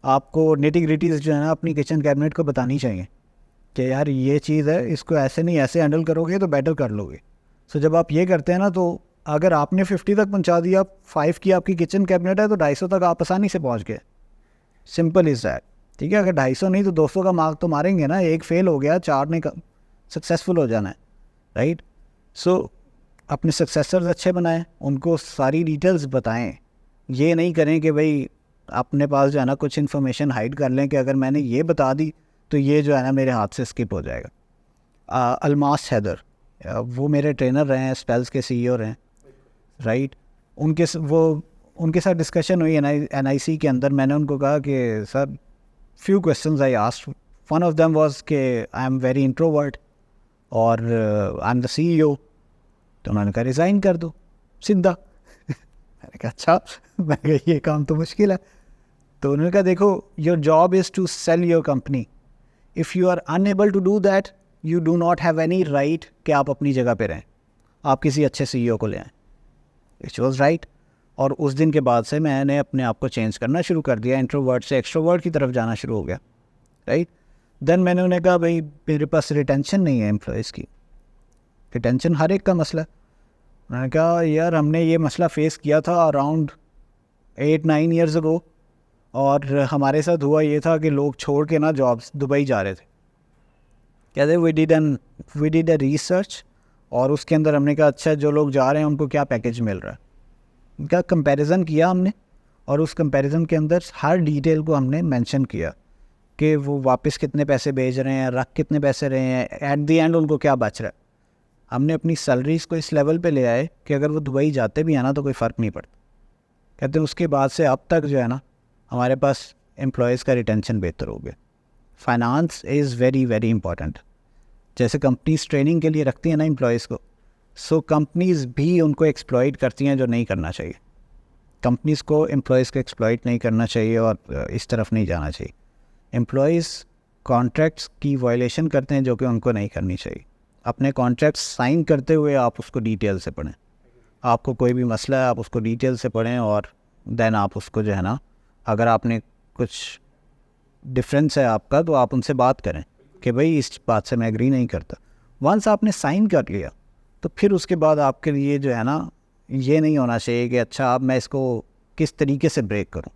आपको निटी-ग्रिटीज़ जो है ना अपनी किचन कैबिनेट को बतानी चाहिए कि यार ये चीज़ है, इसको ऐसे नहीं ऐसे हैंडल करोगे तो बेटर कर लोगे। सो जब आप ये करते हैं ना, तो अगर आपने 50 तक पहुंचा दिया, 5 की आपकी किचन कैबिनेट है तो 250 तक आप आसानी से पहुंच गए। सिंपल इज़ दैट, ठीक है? अगर 250 नहीं तो 200 का मार्क तो मारेंगे ना। एक फेल हो गया, 4 ने सक्सेसफुल हो जाना है, राइट? सो अपने सक्सेसर्स अच्छे बनाएं, उनको सारी डिटेल्स बताएं। ये नहीं करें कि भाई अपने पास जो है ना कुछ इन्फॉर्मेशन हाइड कर लें कि अगर मैंने ये बता दी तो ये जो है ना मेरे हाथ से स्किप हो जाएगा। अलमास हैदर, वो मेरे ट्रेनर रहे हैं, स्पेल्स के CEO रहे हैं, राइट? उनके साथ डिस्कशन हुई NIC के अंदर। मैंने उनको कहा कि sir few questions I asked, one of them was कि आई एम वेरी इंट्रोवर्ट और आई एम द CEO। तो उन्होंने कहा रिज़ाइन कर दो सीधा। मैंने कहा अच्छा, मैं कहा ये काम तो मुश्किल है। तो उन्होंने कहा देखो, your job is to sell your company, if you are unable to do that you do not have any right कि आप अपनी जगह पे रहें, आप किसी अच्छे CEO को ले आएँ। It was right. और उस दिन के बाद से मैंने अपने आप को चेंज करना शुरू कर दिया, इंट्रोवर्ट से एक्सट्रोवर्ट की तरफ जाना शुरू हो गया, राइट? देन मैंने उन्हें कहा भाई मेरे पास रिटेंशन नहीं है एम्प्लॉयज़ की, रिटेंशन हर एक का मसला है। उन्होंने कहा यार हमने ये मसला फेस किया था अराउंड 8-9 ईयर्स अगो, और हमारे साथ हुआ ये था कि लोग छोड़ के ना जॉब्स दुबई जा रहे थे। कहते वी डिड अ रिसर्च, और उसके अंदर हमने कहा अच्छा जो लोग जा रहे हैं उनको क्या पैकेज मिल रहा है। उनका कंपैरिजन किया हमने, और उस कंपैरिजन के अंदर हर डिटेल को हमने मेंशन किया कि वो वापस कितने पैसे भेज रहे हैं, रख कितने पैसे रहे हैं, एट द एंड उनको क्या बच रहा है। हमने अपनी सैलरीज़ को इस लेवल पे ले आए कि अगर वो दुबई जाते भी हैं ना तो कोई फ़र्क नहीं पड़ता। कहते हैं उसके बाद से अब तक जो है ना हमारे पास एम्प्लॉयज़ का रिटेंशन बेहतर हो गया। Finance is very very important. जैसे कंपनीज ट्रेनिंग के लिए रखती हैं ना एम्प्लॉयज़ को, सो कंपनीज़ भी उनको एक्सप्लॉइट करती हैं, जो नहीं करना चाहिए। कंपनीज़ को एम्प्लॉयज़ को एक्सप्लॉइट नहीं करना चाहिए और इस तरफ नहीं जाना चाहिए। एम्प्लॉयज़ कॉन्ट्रैक्ट्स की वायलेशन करते हैं जो कि उनको नहीं करनी चाहिए। अपने कॉन्ट्रैक्ट्स साइन करते हुए आप उसको डिटेल से पढ़ें। आपको कोई भी मसला है आप उसको डिटेल से पढ़ें, और देन आप उसको जो है ना, अगर आपने कुछ डिफरेंस है आपका तो आप उनसे बात करें कि भाई इस बात से मैं एग्री नहीं करता। वंस आपने साइन कर लिया तो फिर उसके बाद आपके लिए जो है ना, ये नहीं होना चाहिए कि अच्छा अब मैं इसको किस तरीके से ब्रेक करूं।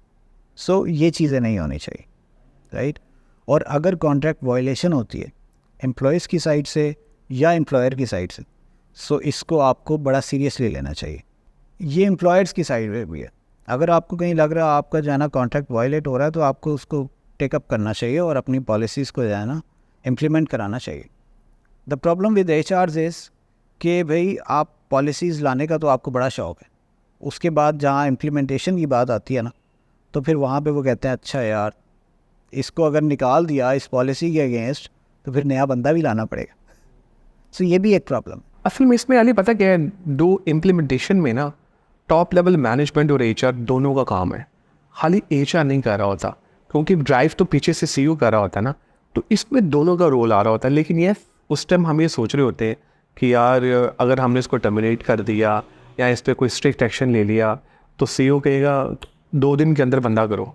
सो ये चीज़ें नहीं होनी चाहिए, राइट। और अगर कॉन्ट्रैक्ट वायलेशन होती है एम्प्लॉयज़ की साइड से या एम्प्लॉयर की साइड से, सो इसको आपको बड़ा सीरियसली लेना चाहिए। ये एम्प्लॉयर्स की साइड में भी है। अगर आपको कहीं लग रहा है आपका जो है ना कॉन्ट्रैक्ट वायलेट हो रहा है, तो आपको उसको टेकअप करना चाहिए और अपनी पॉलिसीज़ को जो है ना इम्प्लीमेंट कराना चाहिए। द प्रॉब्लम विद एचआरस इज़ कि भाई आप पॉलिसीज़ लाने का तो आपको बड़ा शौक़ है, उसके बाद जहाँ इम्प्लीमेंटेशन की बात आती है ना, तो फिर वहाँ पे वो कहते हैं अच्छा यार इसको अगर निकाल दिया इस पॉलिसी के अगेंस्ट तो फिर नया बंदा भी लाना पड़ेगा। सो ये भी एक प्रॉब्लम। असल में इसमें अली पता क्या है, दो इम्प्लीमेंटेशन में ना टॉप लेवल मैनेजमेंट और एचआर दोनों का काम है, खाली एचआर नहीं कर रहा होता, क्योंकि ड्राइव तो पीछे से सीईओ कर रहा होता है ना, तो इसमें दोनों का रोल आ रहा होता है। लेकिन ये उस टाइम हम ये सोच रहे होते हैं कि यार अगर हमने इसको टर्मिनेट कर दिया या इस पर कोई स्ट्रिक्ट एक्शन ले लिया तो सीईओ कहेगा 2 दिन के अंदर बंदा करो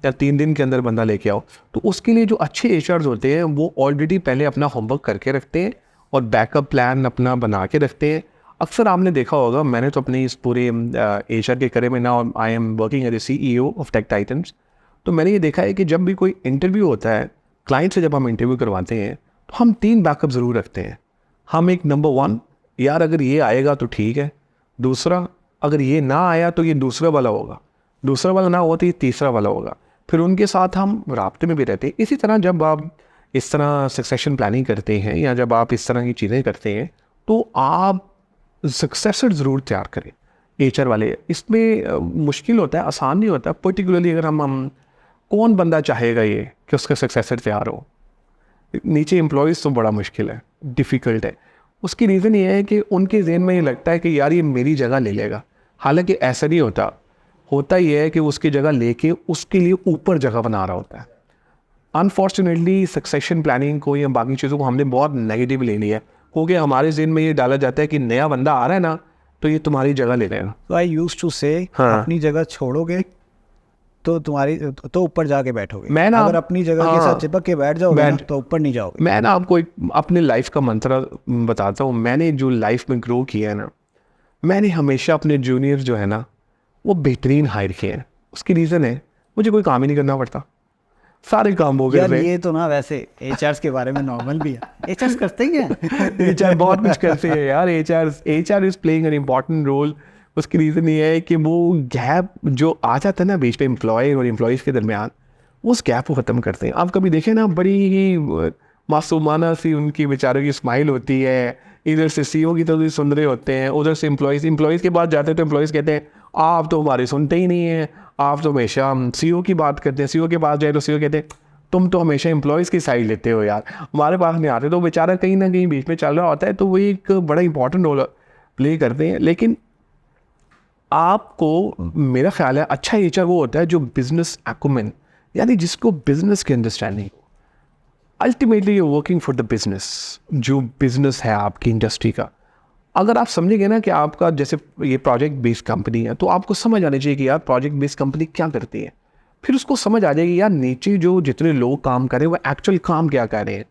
या 3 दिन के अंदर बंदा लेके आओ। तो उसके लिए जो अच्छे एचआर्स होते हैं वो ऑलरेडी पहले अपना होमवर्क करके रखते हैं और बैकअप प्लान अपना बना के रखते हैं। अक्सर आपने देखा होगा, मैंने तो अपने इस पूरे एचआर के करियर में ना I am working as a CEO of Tech Titans, तो मैंने ये देखा है कि जब भी कोई इंटरव्यू होता है क्लाइंट से, जब हम इंटरव्यू करवाते हैं तो हम 3 बैकअप ज़रूर रखते हैं। हम एक नंबर 1 यार अगर ये आएगा तो ठीक है, दूसरा अगर ये ना आया तो ये दूसरा वाला होगा, दूसरा वाला ना हुआ तो ये तीसरा वाला होगा। फिर उनके साथ हम राब्ते में भी रहते हैं। इसी तरह जब आप इस तरह सक्सेशन प्लानिंग करते हैं या जब आप इस तरह की चीज़ें करते हैं तो आप सक्सेसर ज़रूर तैयार करें एचआर वाले। इसमें मुश्किल होता है, आसान नहीं होता, पर्टिकुलरली अगर हम कौन बंदा चाहेगा ये कि उसका सक्सेसर तैयार हो। नीचे एम्प्लॉयज़ तो बड़ा मुश्किल है, डिफ़िकल्ट है। उसकी रीज़न ये है कि उनके जहन में ये लगता है कि यार ये मेरी जगह ले लेगा, हालांकि ऐसा नहीं होता। होता ये है कि उसकी जगह लेके उसके लिए ऊपर जगह बना रहा होता है। अनफॉर्चुनेटली सक्सेशन प्लानिंग को या बाकी चीज़ों को हमने बहुत नेगेटिव ले लिया है, क्योंकि हमारे जहन में ये डाला जाता है कि नया बंदा आ रहा है ना तो ये तुम्हारी जगह ले लेगा। तो आई यूज्ड टू से अपनी जगह छोड़ोगे तो तुम्हारी तो ऊपर जाके बैठोगे। मैं ना अगर अपनी जगह के साथ चिपक के बैठ जाओगे ना, तो ऊपर नहीं जाओगे। मैं ना आपको एक अपने लाइफ का मंत्र बताता हूँ। मैंने जो लाइफ में ग्रो किया है ना, मैंने हमेशा अपने जूनियर जो है ना वो बेहतरीन हायर किए हैं। उसकी रीज़न है मुझे कोई काम ही नहीं करना पड़ता, सारे काम हो गए। यार ये तो ना वैसे एचआरस के बारे में नॉर्मल भी है, एचआरस करते ही हैं एचआर बहुत कुछ करते हैं यार। HR is playing an important role. उसकी रीज़न ये है कि वो गैप जो आ जाता है ना बीच पे एम्प्लॉय और एम्प्लॉयज़ के दरमियान, उस गैप को ख़त्म करते हैं। आप कभी देखें ना, बड़ी ही मासूमाना सी उनकी बेचारों की स्माइल होती है, इधर से सीईओ की तरफ सुन रहे होते हैं, उधर से एम्प्लॉयज़ के पास जाते हैं तो एम्प्लॉयज़ कहते हैं आप तो हमारे सुनते ही नहीं हैं, आप तो हमेशा सीईओ की बात करते हैं। सीईओ के पास जाए तो सीईओ कहते हैं तुम तो हमेशा एम्प्लॉयज़ की साइड लेते हो यार, हमारे पास नहीं आते। तो बेचारा कहीं ना कहीं बीच में चल रहा होता है, तो वो एक बड़ा इंपॉर्टेंट रोल प्ले करते हैं। लेकिन आपको, मेरा ख्याल है अच्छा एचआर वो होता है जो बिजनेस एक्यूमेन, यानी जिसको बिजनेस की understanding. Ultimately you working for the business, जो बिजनेस है आपकी इंडस्ट्री का। अगर आप समझेंगे ना कि आपका जैसे ये प्रोजेक्ट बेस्ड कंपनी है, तो आपको समझ आनी चाहिए कि यार प्रोजेक्ट बेस्ड कंपनी क्या करती है। फिर उसको समझ आ जाएगी यार नीचे जो जितने लोग काम कर रहे हैं वो एक्चुअल काम क्या कर रहे हैं।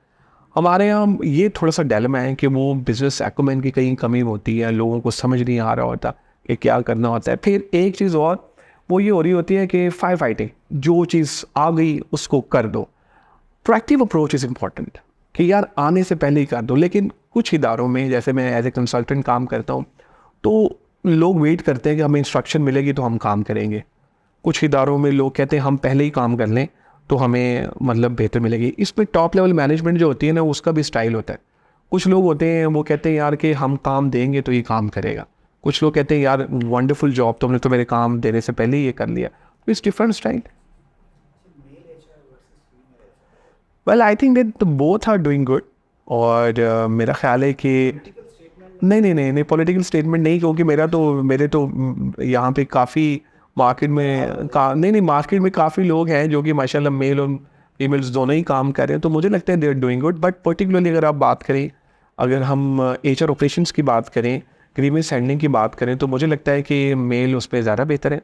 हमारे यहाँ ये थोड़ा सा डायलेमा है कि वो बिजनेस एक्यूमेन की कहीं कमी होती है, लोगों को समझ नहीं आ रहा होता कि क्या करना होता है। फिर एक चीज़ और वो ये हो रही होती है कि फायर फाइटिंग, जो चीज़ आ गई उसको कर दो। प्रोएक्टिव अप्रोच इज़ इम्पॉर्टेंट कि यार आने से पहले ही कर दो। लेकिन कुछ इदारों में, जैसे मैं एज ए कंसल्टेंट काम करता हूँ, तो लोग वेट करते हैं कि हमें इंस्ट्रक्शन मिलेगी तो हम काम करेंगे। कुछ इदारों में लोग कहते हैं हम पहले ही काम कर लें तो हमें मतलब बेहतर मिलेगी। इसमें टॉप लेवल मैनेजमेंट जो होती है ना, उसका भी स्टाइल होता है। कुछ लोग होते हैं वो कहते हैं यार कि हम काम देंगे तो ये काम करेगा। कुछ लोग कहते हैं यार वंडरफुल जॉब, तुमने तो मेरे काम देने से पहले ही ये कर लिया। It's different style. Well I think that both are doing good. और मेरा ख्याल है कि नहीं पॉलिटिकल स्टेटमेंट नहीं, क्योंकि मेरे तो यहाँ पे काफ़ी मार्केट में मार्केट में काफ़ी लोग हैं जो कि माशाल्लाह मेल और फीमेल्स दोनों ही काम कर रहे हैं, तो मुझे लगता है they are doing good. But particularly अगर आप बात करें, अगर हम एचआर ऑपरेशंस की बात करें, ग्रीवेंस हैंडलिंग की बात करें, तो मुझे लगता है कि मेल उस पर ज़्यादा बेहतर है।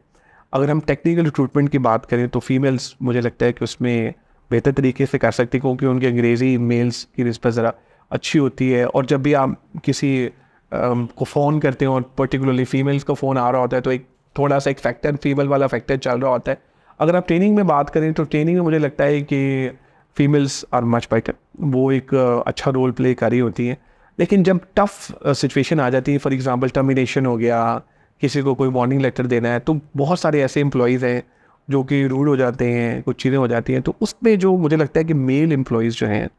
अगर हम टेक्निकल रिक्रूटमेंट की बात करें तो फीमेल्स मुझे लगता है कि उसमें बेहतर तरीके से कर सकती, क्योंकि उनकी अंग्रेज़ी मेल्स की निस्बत ज़रा अच्छी होती है। और जब भी आप किसी को फ़ोन करते हो और पर्टिकुलरली फीमेल्स का फ़ोन आ रहा होता है तो एक थोड़ा सा एक फैक्टर, फीमेल वाला फैक्टर चल रहा होता है। अगर आप ट्रेनिंग में बात करें तो ट्रेनिंग में मुझे लगता है कि फीमेल्स आर मच बेटर, वो एक अच्छा रोल प्ले कर रही होती हैं। लेकिन जब टफ सिचुएशन आ जाती है, फॉर एग्जांपल टर्मिनेशन हो गया, किसी को कोई वार्निंग लेटर देना है, तो बहुत सारे ऐसे एम्प्लॉयज़ हैं जो कि रूड हो जाते हैं, कुछ चीज़ें हो जाती हैं, तो उसमें जो मुझे लगता है कि मेल एम्प्लॉयज़ जो हैं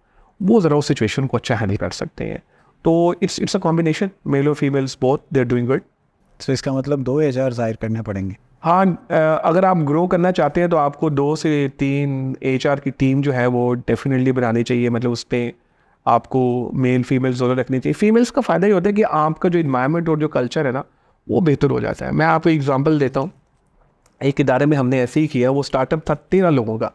वो ज़रा उस सिचुएशन को अच्छा हैंडल कर सकते हैं। तो इट्स अ कॉम्बिनेशन, मेल और females both they are doing good. तो इसका मतलब 2 HR हायर करने पड़ेंगे। हाँ, अगर आप ग्रो करना चाहते हैं तो आपको 2 से 3 HR की टीम जो है वो डेफिनेटली बनानी चाहिए। मतलब उस पर आपको मेल फीमेल्स दोनों रखनी चाहिए। फीमेल्स का फ़ायदा ये होता है कि आपका जो इन्वायरमेंट और जो कल्चर है ना वो बेहतर हो जाता है। मैं आपको एग्जांपल देता हूँ, एक इदारे में हमने ऐसे ही किया, वो स्टार्टअप था 13 लोगों का।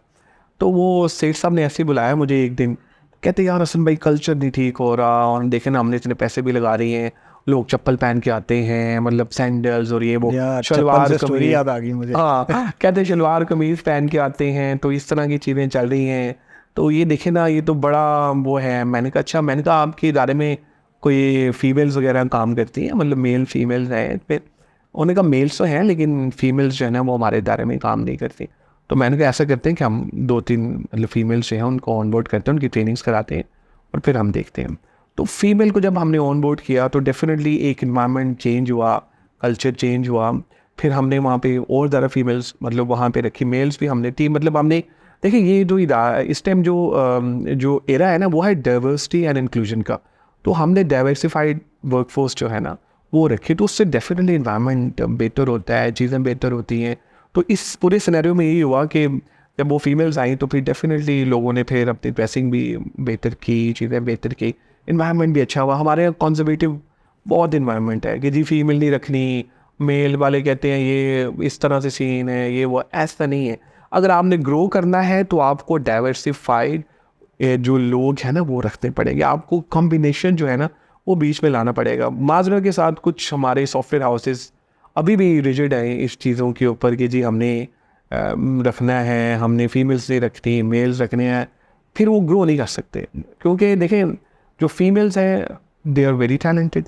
तो वो सेठ साहब ने ऐसे ही बुलाया मुझे एक दिन, कहते यार हसन भाई कल्चर नहीं ठीक हो रहा, और देखे ना हमने इतने पैसे भी लगा रही हैं, लोग चप्पल पहन के आते हैं, मतलब सैंडल्स और ये वो, शलवार स्टोरी याद आ गई मुझे। हाँ कहते शलवार कमीज पहन के आते हैं, तो इस तरह की चीज़ें चल रही हैं, तो ये देखे ना ये तो बड़ा वो है। मैंने कहा अच्छा, मैंने कहा आपके इदारे में कोई फीमेल्स वगैरह काम करती हैं, मतलब मेल फीमेल्स हैं? फिर उन्होंने कहा मेल्स तो हैं लेकिन फीमेल्स जो है ना वो हमारे इदारे में काम नहीं करती। तो मैंने कहा ऐसा करते हैं कि हम 2-3 मतलब फीमेल्स जो हैं उनको ऑनबोर्ड करते हैं, उनकी ट्रेनिंग्स कराते हैं और फिर हम देखते हैं। तो फीमेल को जब हमने ऑनबोर्ड किया तो डेफिनेटली एक इन्वायरमेंट चेंज हुआ, कल्चर चेंज हुआ। फिर हमने वहाँ पे और ज़्यादा फीमेल्स मतलब वहाँ पे रखी, मेल्स भी हमने टीम, मतलब हमने देखिए ये जो इस टाइम जो एरा है ना वो है डाइवर्सिटी एंड इंक्लूजन का। तो हमने डाइवर्सिफाइड वर्कफोर्स जो है ना वो रखी, तो उससे डेफिनेटली इन्वायरमेंट बेहतर होता है, चीज़ें बेहतर होती हैं। तो इस पूरे सिनेरियो में यही हुआ कि जब वो फीमेल्स आई तो फिर डेफिनेटली लोगों ने फिर अपनी ड्रेसिंग भी बेहतर की, चीज़ें बेहतर की, इन्वायरमेंट भी अच्छा हुआ। हमारे यहाँ कंजर्वेटिव बहुत इन्वायरमेंट है कि जी फीमेल नहीं रखनी, मेल वाले कहते हैं ये इस तरह से सीन है, ये वो, ऐसा नहीं है। अगर आपने ग्रो करना है तो आपको डाइवर्सिफाइड जो लोग हैं ना वो रखने पड़ेंगे, आपको कॉम्बिनेशन जो है ना वो बीच में लाना पड़ेगा। माजरा के साथ कुछ हमारे सॉफ्टवेयर हाउसेस अभी भी रिजिड हैं इस चीज़ों के ऊपर कि जी हमने रखना है, हमने फीमेल्स नहीं रखनी, मेल्स रखने हैं, फिर वो ग्रो नहीं कर सकते। क्योंकि देखें जो फीमेल्स हैं they are very talented,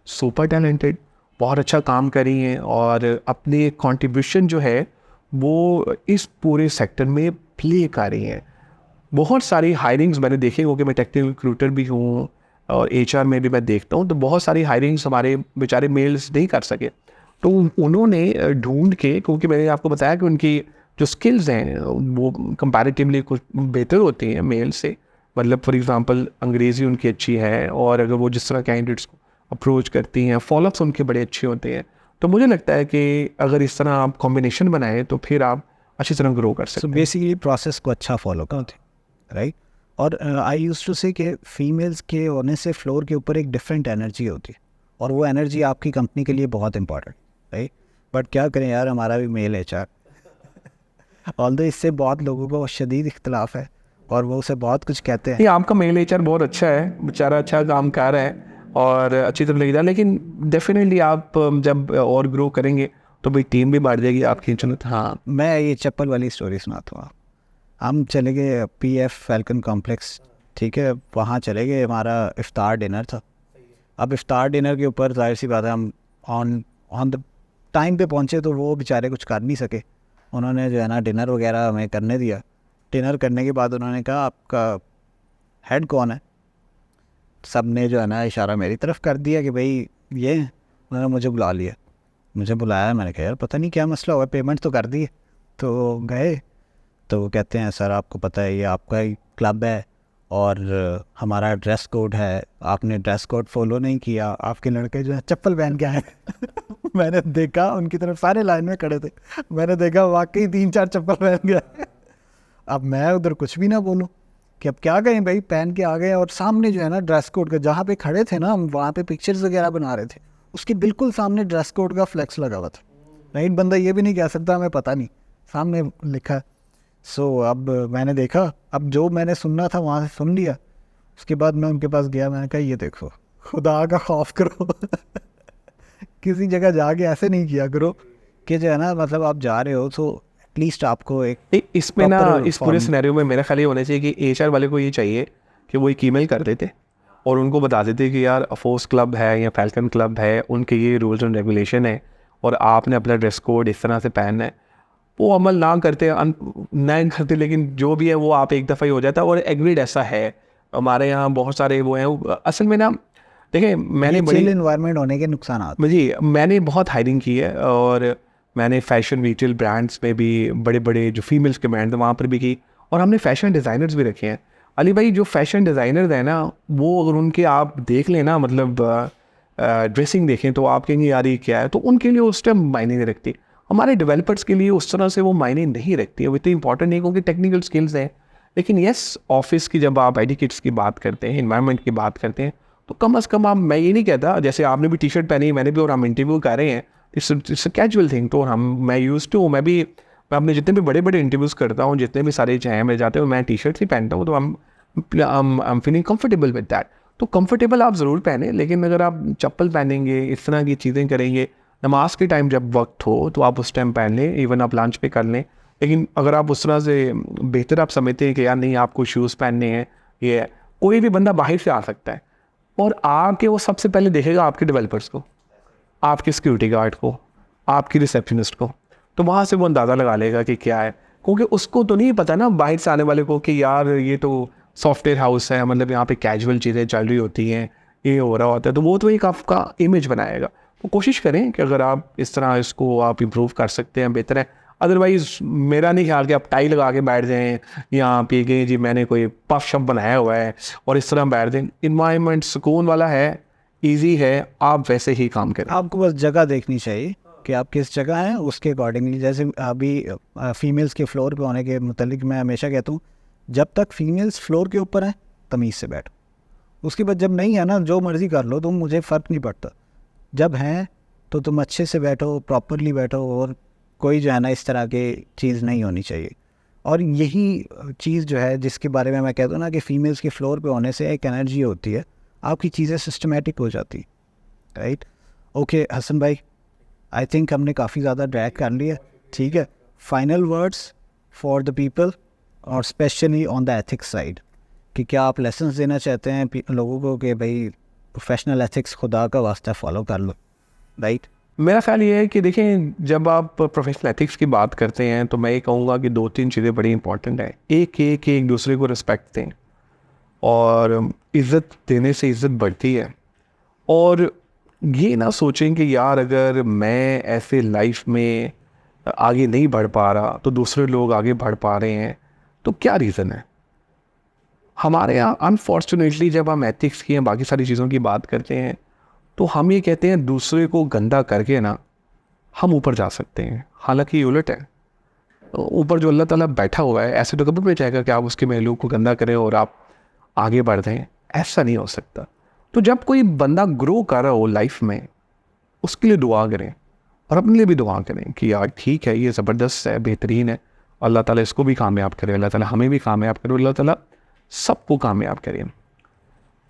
super talented, बहुत अच्छा काम कर रही हैं और अपने कंट्रीब्यूशन जो है वो इस पूरे सेक्टर में प्ले कर रही हैं। बहुत सारी हायरिंग्स मैंने देखी, क्योंकि मैं टेक्निकल रिक्रूटर भी हूँ और HR में भी मैं देखता हूँ, तो बहुत सारी हायरिंग्स हमारे बेचारे मेल्स नहीं कर सके, तो उन्होंने ढूंढ के, क्योंकि मैंने आपको बताया कि उनकी जो स्किल्स हैं वो कंपैरेटिवली कुछ बेहतर होती हैं मेल से। मतलब फॉर एग्जांपल अंग्रेज़ी उनकी अच्छी है, और अगर वो जिस तरह कैंडिडेट्स को अप्रोच करती हैं, फॉलोअप्स उनके बड़े अच्छे होते हैं। तो मुझे लगता है कि अगर इस तरह आप कॉम्बिनेशन बनाएं तो फिर आप अच्छी तरह ग्रो कर सकते सो हैं। बेसिकली प्रोसेस को अच्छा फॉलो करते हैं, राइट। और आई यूज्ड टू से कि फीमेल्स के होने से फ्लोर के ऊपर एक डिफरेंट एनर्जी होती है, और वो एनर्जी आपकी कंपनी के लिए बहुत इंपॉर्टेंट, राइट। बट क्या करें यार, हमारा भी मेल HR ऑल्दो इससे बहुत लोगों को शदीद इख्तलाफ है और वो उसे बहुत कुछ कहते हैं। ये आपका मेल HR बहुत अच्छा है, बेचारा अच्छा काम कर रहा है और अच्छी तरह लग रहा है, लेकिन डेफिनेटली आप जब और ग्रो करेंगे तो भाई टीम भी बढ़ जाएगी आपकी। हाँ, मैं ये चप्पल वाली स्टोरी सुनाता हूँ। हम चले गए PF फैल्कन कॉम्प्लेक्स, ठीक है, वहाँ चले गए, हमारा इफ्तार डिनर था। अब इफ्तार डिनर के ऊपर जाहिर सी बात है हम ऑन द टाइम पे पहुँचे, तो वो बेचारे कुछ कर नहीं सके। उन्होंने जो है ना डिनर वगैरह हमें करने दिया। डिनर करने के बाद उन्होंने कहा आपका हेड कौन है? सब ने जो है ना इशारा मेरी तरफ कर दिया कि भाई ये। उन्होंने मुझे बुला लिया, मुझे बुलाया, मैंने कहा यार पता नहीं क्या मसला हुआ, पेमेंट तो कर दी है। तो गए, तो वो कहते हैं सर आपको पता है ये आपका ही क्लब है और हमारा ड्रेस कोड है, आपने ड्रेस कोड फॉलो नहीं किया, आपके लड़के जो है चप्पल पहन के आए। मैंने देखा उनकी तरफ, सारे लाइन में खड़े थे, मैंने देखा वाकई 3-4 चप्पल पहन के आए। अब मैं उधर कुछ भी ना बोलूँ कि अब क्या कहें भाई, पहन के आ गए। और सामने जो है ना ड्रेस कोड का, जहाँ पे खड़े थे ना हम, वहाँ पे पिक्चर्स वगैरह बना रहे थे, उसके बिल्कुल सामने ड्रेस कोड का फ्लेक्स लगा हुआ था। राइट, बंदा ये भी नहीं कह सकता हमें पता नहीं, सामने लिखा है। सो अब मैंने देखा, अब जो मैंने सुनना था वहाँ से सुन लिया। उसके बाद मैं उनके पास गया, मैंने कहा ये देखो खुदा का खौफ करो। किसी जगह जाके ऐसे नहीं किया करो कि जो है ना, मतलब आप जा रहे हो तो एटलीस्ट आपको एक इसमें ना proper इस पूरे सिनेरियो में मेरा ख्याल ये होना चाहिए कि HR वाले को ये चाहिए कि वो एक ईमेल कर देते और उनको बता देते कि यार फोर्स क्लब है या फैल्कन क्लब है, उनके ये रूल्स एंड रेगुलेशन है और आपने अपना ड्रेस कोड इस तरह से पहनना है, वो अमल ना करते नहीं करते, लेकिन जो भी है वो आप एक दफ़ा ही हो जाता है। और एग्रीड ऐसा है, हमारे यहाँ बहुत सारे वो हैं असल में ना। देखिए मैंने बड़ी इन्वायरमेंट होने के नुकसान जी, मैंने बहुत हायरिंग की है और मैंने फ़ैशन रिटेल ब्रांड्स में भी बड़े बड़े जो फीमेल्स के ब्रांड हैं वहाँ पर भी की, और हमने फ़ैशन डिज़ाइनर्स भी रखे हैं। अली भाई जो फ़ैशन डिज़ाइनर्स हैं ना, वो अगर उनके आप देख लें ना, मतलब ड्रेसिंग देखें तो आप कहेंगे यार ये क्या है, तो उनके लिए उस टाइम मायने नहीं रखती। हमारे डेवलपर्स के लिए उस तरह से वो मायने नहीं रखती है, वो इतनी इंपॉर्टेंट नहीं क्योंकि टेक्निकल स्किल्स हैं। लेकिन येस, ऑफिस की जब आप एडिकेट्स की बात करते हैं, इन्वायरमेंट की बात करते हैं, तो कम अज़ कम आप, मैं ये नहीं कहता जैसे आपने भी टी शर्ट पहनी है, मैंने भी, और हम इंटरव्यू कर रहे हैं, इट्स अ कैजुअल थिंग। तो मैं यूज़ टू, मैं अपने जितने भी बड़े बड़े इंटरव्यूज़ करता हूँ, जितने भी सारे चाहे में जाते हो, मैं टी शर्ट ही पहनता हूँ, तो I am feeling comfortable with that. तो कंफर्टेबल आप ज़रूर पहने, लेकिन अगर आप चप्पल पहनेंगे, इस तरह की चीज़ें करेंगे, नमाज के टाइम जब वक्त हो तो आप उस टाइम पहन लें, इवन आप लंच पे कर लें। लेकिन अगर आप उस तरह से बेहतर आप समझते हैं कि यार नहीं आपको शूज़ पहनने हैं, ये है, कोई भी बंदा बाहर से आ सकता है और आके वो सबसे पहले देखेगा आपके डेवलपर्स को, आपके सिक्योरिटी गार्ड को, आपकी रिसेप्शनिस्ट को, तो वहाँ से वो अंदाज़ा लगा लेगा कि क्या है, क्योंकि उसको तो नहीं पता ना बाहर से आने वाले को कि यार ये तो सॉफ्टवेयर हाउस है, मतलब यहाँ पे कैजुअल चीज़ें चल रही होती हैं, ये हो रहा होता है, तो वो तो एक आपका इमेज बनाएगा। तो कोशिश करें कि अगर आप इस तरह इसको आप इम्प्रूव कर सकते हैं, बेहतर है। अदरवाइज़ मेरा नहीं ख्याल कि आप टाई लगा के बैठ जाएँ या आप ये कहें जी मैंने कोई पफ शप बनाया हुआ है और इस तरह बैठ दें। इन्वायरमेंट सुकून वाला है, ईजी है, आप वैसे ही काम करें। आपको बस जगह देखनी चाहिए कि आप किस जगह हैं, उसके अकॉर्डिंगली। जैसे अभी फीमेल्स के फ्लोर पे होने के मुतालिक मैं हमेशा कहता हूँ, जब तक फीमेल्स फ्लोर के ऊपर हैं तमीज़ से बैठो, उसके बाद जब नहीं है ना, जो मर्ज़ी कर लो तुम, मुझे फ़र्क नहीं पड़ता। जब हैं तो तुम अच्छे से बैठो, प्रॉपरली बैठो, और कोई जो है ना इस तरह की चीज़ नहीं होनी चाहिए। और यही चीज़ जो है जिसके बारे में मैं कहता हूँ ना कि फ़ीमेल्स के फ्लोर पे होने से एक एनर्जी होती है, आपकी चीज़ें सिस्टमेटिक हो जाती, राइट। ओके हसन भाई, आई थिंक हमने काफ़ी ज़्यादा ड्रैग कर लिया, ठीक है। Final words for the people और specially on the ethics side, कि क्या आप लेसन्स देना चाहते हैं लोगों को कि भाई प्रोफेशनल एथिक्स खुदा का वास्ता फॉलो कर लो, राइट। मेरा ख्याल ये है कि देखें, जब आप प्रोफेशनल एथिक्स की बात करते हैं तो मैं ये कहूँगा कि 2-3 चीज़ें बड़ी इंपॉर्टेंट हैं। एक दूसरे को रिस्पेक्ट दें, और इज़्ज़त देने से इज़्ज़त बढ़ती है। और ये ना सोचें कि यार अगर मैं ऐसे लाइफ में आगे नहीं बढ़ पा रहा तो दूसरे लोग आगे बढ़ पा रहे हैं, तो क्या रीज़न है। हमारे यहाँ अनफॉर्चुनेटली जब हम एथिक्स की या बाकी सारी चीज़ों की बात करते हैं तो हम ये कहते हैं दूसरे को गंदा करके ना हम ऊपर जा सकते हैं, हालांकि ये उलट है। ऊपर जो अल्लाह ताला बैठा हुआ है, ऐसे तो कभी नहीं चाहेगा कि आप उसके महलूक को गंदा करें और आप आगे बढ़ दें, ऐसा नहीं हो सकता। तो जब कोई बंदा ग्रो कर रहा हो लाइफ में, उसके लिए दुआ करें और अपने लिए भी दुआ करें कि यार ठीक है, ये ज़बरदस्त है, बेहतरीन है, अल्लाह ताला इसको भी कामयाब करे, अल्लाह ताला हमें भी कामयाब करे, अल्लाह ताला सबको कामयाब करे।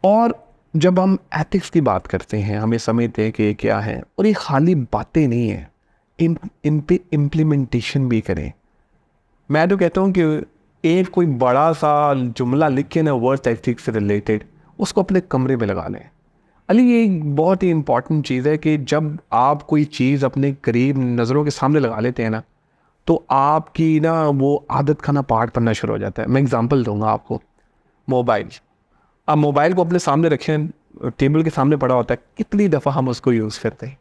और जब हम एथिक्स की बात करते हैं, हमें समझते हैं कि ये क्या है, और ये खाली बातें नहीं है, इन पे इम्प्लीमेंटेशन भी करें। मैं तो कहता हूँ कि एक कोई बड़ा सा जुमला लिख के ना वर्क एथिक्स से रिलेटेड, उसको अपने कमरे में लगा लें। अली ये एक बहुत ही इंपॉर्टेंट चीज़ है कि जब आप कोई चीज़ अपने करीब नज़रों के सामने लगा लेते हैं ना, तो आपकी ना वो आदत खाना पार्ट बनना शुरू हो जाता है। मैं एग्जांपल दूंगा आपको, मोबाइल। आप मोबाइल को अपने सामने रखें, टेबल के सामने पड़ा होता है, कितनी दफ़ा हम उसको यूज़ करते हैं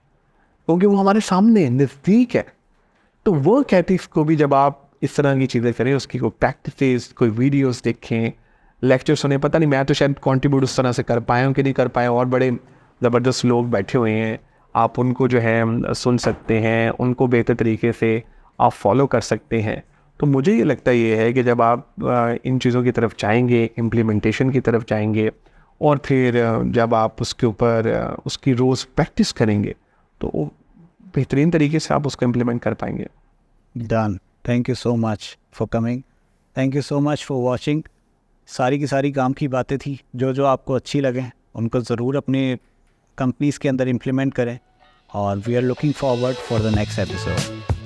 क्योंकि वो हमारे सामने नज़दीक है। तो वर्क एथिक्स को भी जब आप इस तरह की चीज़ें करें, उसकी कोई प्रैक्टिस, कोई वीडियोस देखें, लेक्चर सुने, पता नहीं मैं तो शायद कंट्रीब्यूट उस तरह से कर पाया हूँ कि नहीं कर पाया, और बड़े ज़बरदस्त लोग बैठे हुए हैं, आप उनको जो है सुन सकते हैं, उनको बेहतर तरीके से आप फॉलो कर सकते हैं। तो मुझे ये लगता ये है कि जब आप इन चीज़ों की तरफ जाएंगे, इम्प्लीमेंटेशन की तरफ जाएंगे, और फिर जब आप उसके ऊपर उसकी रोज़ प्रैक्टिस करेंगे तो बेहतरीन तरीके से आप उसको इम्प्लीमेंट कर पाएंगे। Done. Thank you so much for coming, thank you so much for watching. सारी की सारी काम की बातें थी, जो जो आपको अच्छी लगें उनको ज़रूर अपने कंपनीज़ के अंदर इम्प्लीमेंट करें, और we are looking forward for the next episode.